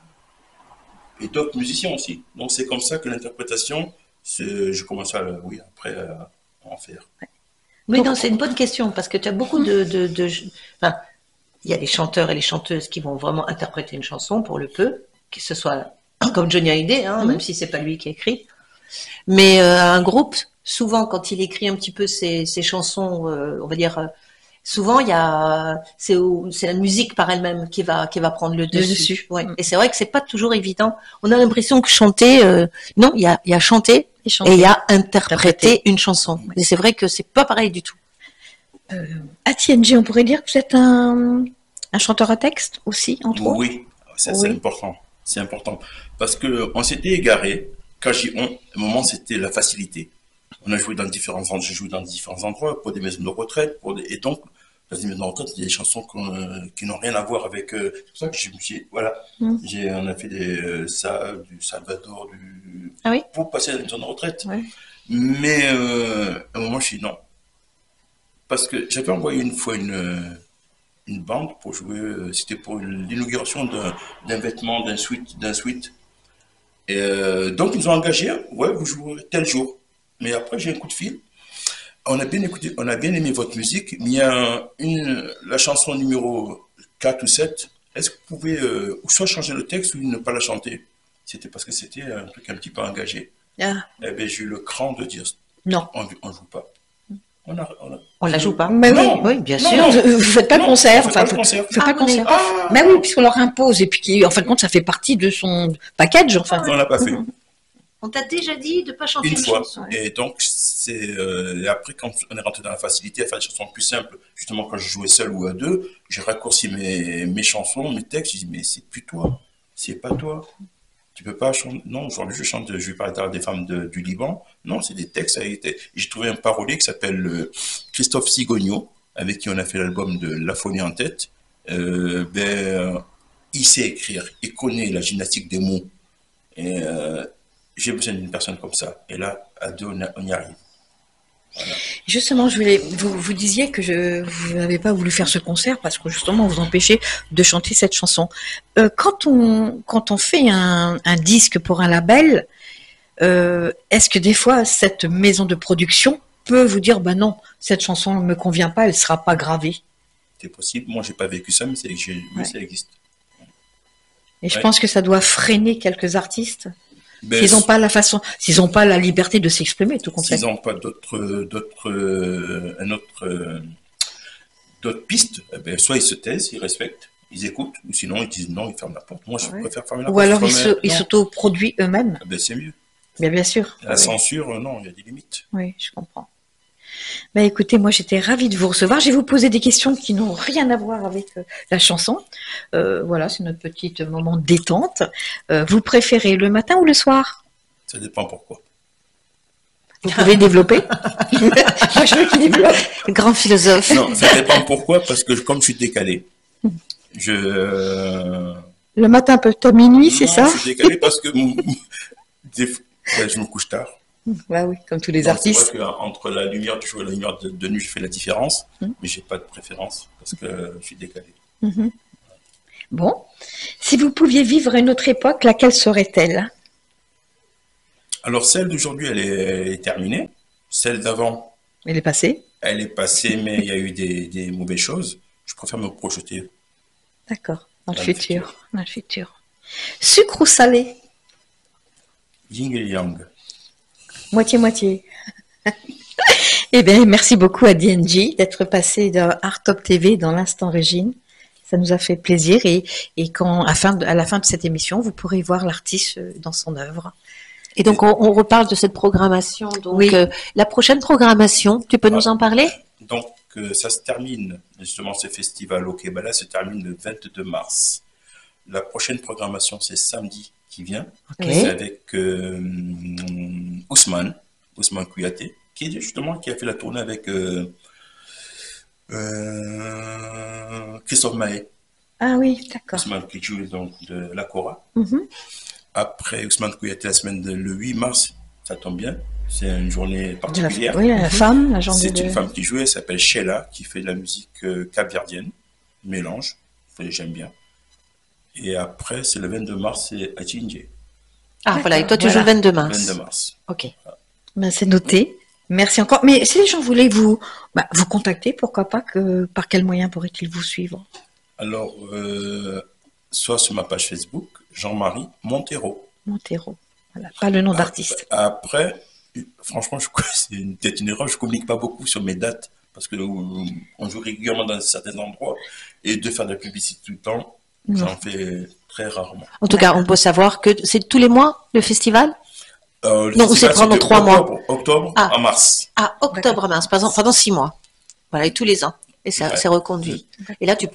Et d'autres musiciens aussi. Donc, c'est comme ça que l'interprétation, je commence à, oui, après, à en faire. Oui, non, c'est une bonne question parce que tu as beaucoup enfin, il y a les chanteurs et les chanteuses qui vont vraiment interpréter une chanson pour le peu, que ce soit comme Johnny Hallyday, hein, même si c'est pas lui qui a écrit. Mais un groupe, souvent, quand il écrit un petit peu ses chansons, on va dire, souvent c'est la musique par elle-même qui va prendre le dessus. Ouais. Et c'est vrai que c'est pas toujours évident. On a l'impression que chanter, non, il y a chanter et il y a interpréter une chanson. Et c'est vrai que c'est pas pareil du tout. À TNG, on pourrait dire que vous êtes un chanteur à texte aussi, entre autres. Oui, ça, Oui. c'est important. C'est important. Parce qu'on s'était égaré. Quand j'y on, à un moment, c'était la facilité. On a joué dans différents endroits, j'ai joué dans différents endroits, pour des maisons de retraite, et donc, dans des maisons de retraite, il y a des chansons qui n'ont rien à voir avec, c'est pour ça que voilà, on a fait du Salvador, Ah oui? pour passer à la maison de retraite. Ouais. Mais, à un moment, je dis non. Parce que j'avais envoyé une fois une bande pour jouer, c'était pour l'inauguration d'un vêtement, d'un suite. Et donc, ils nous ont engagé, ouais, vous jouerez tel jour. Mais après, j'ai un coup de fil. On a bien écouté, on a bien aimé votre musique, mais il y a la chanson numéro 4 ou 7. Est-ce que vous pouvez soit changer le texte ou ne pas la chanter? C'était parce que c'était un truc un petit peu engagé. Ah, Eh bien, j'ai eu le cran de dire, non. on ne joue pas. On la joue pas. Mais Non. Oui, bien Non, sûr. non. Vous faites pas de Non, concert. on fait pas de concert. Vous faites pas de concert. Ah. Mais oui, puisqu'on leur impose. Et puis, en fin de compte, ça fait partie de son package. Enfin. On l'a pas fait. On t'a déjà dit de pas chanter Une fois. chanson. Et donc, et après, quand on est rentré dans la facilité à faire des chansons plus simples, justement, quand je jouais seul ou à deux, j'ai raccourci mes chansons, mes textes. J'ai dit, mais c'est plus toi. C'est pas toi. Tu peux pas chanter. Non, aujourd'hui, je vais parler des femmes du Liban. Non, c'est des textes. J'ai trouvé un parolier qui s'appelle Christophe Sigogno, avec qui on a fait l'album de La Folie en tête. Il sait écrire. Il connaît la gymnastique des mots. Et j'ai besoin d'une personne comme ça. Et là, à deux, on y arrive. Voilà. Justement, vous disiez que vous n'avez pas voulu faire ce concert parce que justement, vous empêchez de chanter cette chanson. Quand on fait un disque pour un label, est-ce que des fois, cette maison de production peut vous dire, bah non, cette chanson ne me convient pas, elle ne sera pas gravée? C'est possible. Moi, j'ai pas vécu ça, mais ça existe. Et je pense que ça doit freiner quelques artistes. Ben, S'ils n'ont pas la façon, s'ils n'ont pas la liberté de s'exprimer, tout compte fait. s'ils n'ont pas d'autres pistes, eh ben, soit ils se taisent, ils respectent, ils écoutent, ou sinon ils disent non, ils ferment la porte. Moi, je préfère fermer la porte. Ou alors ils s'auto-produisent eux-mêmes. Ben, c'est mieux. Bien sûr. La censure, non, il y a des limites. Oui, je comprends. Ben, écoutez, moi j'étais ravie de vous recevoir. Je vais vous poser des questions qui n'ont rien à voir avec la chanson. Voilà, c'est notre petit moment de détente. Vous préférez le matin ou le soir? Ça dépend pourquoi. Vous pouvez développer? Moi je veux qu'il développe. Grand philosophe. Non, ça dépend pourquoi, parce que comme je suis décalé, Le matin peut-être à minuit, c'est ça? Je suis décalé parce que je me couche tard. Bah oui, comme tous les Donc, artistes. c'est vrai qu'entre la lumière du jour et la lumière de nuit, je fais la différence, mais j'ai pas de préférence parce que je suis décalé. Bon, si vous pouviez vivre une autre époque, laquelle serait-elle? Alors celle d'aujourd'hui, elle est terminée. Celle d'avant, Elle est passée. elle est passée, mais il y a eu des mauvaises choses. Je préfère me projeter. D'accord, dans le Dans le futur. Dans le futur. Sucre ou salé? Yin et Yang. Moitié-moitié. Eh bien, merci beaucoup à DNG d'être passé dans Art Top TV dans l'instant Régine. Ça nous a fait plaisir et à la fin de cette émission, vous pourrez voir l'artiste dans son œuvre. Et donc, on reparle de cette programmation. Donc, Oui. La prochaine programmation, tu peux nous en parler? Donc ça se termine, justement ce festival au Kébala se termine le 22 mars. La prochaine programmation, c'est samedi qui vient. Ok. C'est avec Ousmane Kouyaté, qui a fait la tournée avec Christophe Maé. Ah oui, d'accord. Ousmane qui joue donc de la Cora. Mhm. Après, Ousmane Kouyaté, la semaine le 8 mars, ça tombe bien. C'est une journée particulière. Oui, la femme, la journée C'est une femme qui joue, elle s'appelle Sheila, qui fait de la musique capverdienne, mélange, j'aime bien. Et après, c'est le 22 mars, c'est Adjinje. Ah, voilà. Et toi, tu Voilà. joues le 22 mars. 22 mars. Ok. Ben, c'est noté. Merci encore. Mais si les gens voulaient vous contacter, pourquoi pas, par quel moyen pourraient-ils vous suivre? Alors, soit sur ma page Facebook, Jean-Marie Montero. Montero. Voilà, pas le nom d'artiste. Après, franchement, c'est peut-être une erreur, je communique pas beaucoup sur mes dates parce que on joue régulièrement dans certains endroits et de faire de la publicité tout le temps, j'en fais très rarement. En tout cas, on peut savoir que c'est tous les mois le festival? Le Non, festival, c'est pendant de 3 mois. Octobre Ah. à mars. Ah, octobre à mars, pendant 6 mois. Voilà, et tous les ans. Et ça, Ouais. c'est reconduit. Et là, tu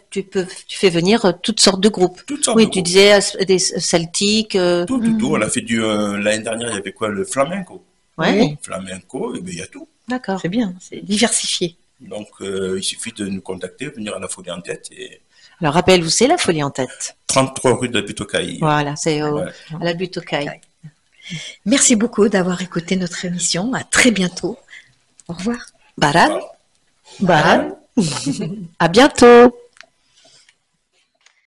fais venir toutes sortes de groupes. Toutes sortes Oui, de tu groupes. disais des celtiques. Tout. On a fait l'année dernière, il y avait quoi? Le flamenco. Ouais, Oui. Flamenco, et bien il y a tout. d'accord. C'est bien, c'est diversifié. Donc, il suffit de nous contacter, venir à la Folie en Tête et Alors, rappelle où c'est la Folie en Tête. 33 rue de la Butte-aux-Cailles. Voilà, c'est Ouais. à la butte aux cailles. Merci beaucoup d'avoir écouté notre émission. À très bientôt. Au revoir. Baran, Voilà. Baran. À bientôt.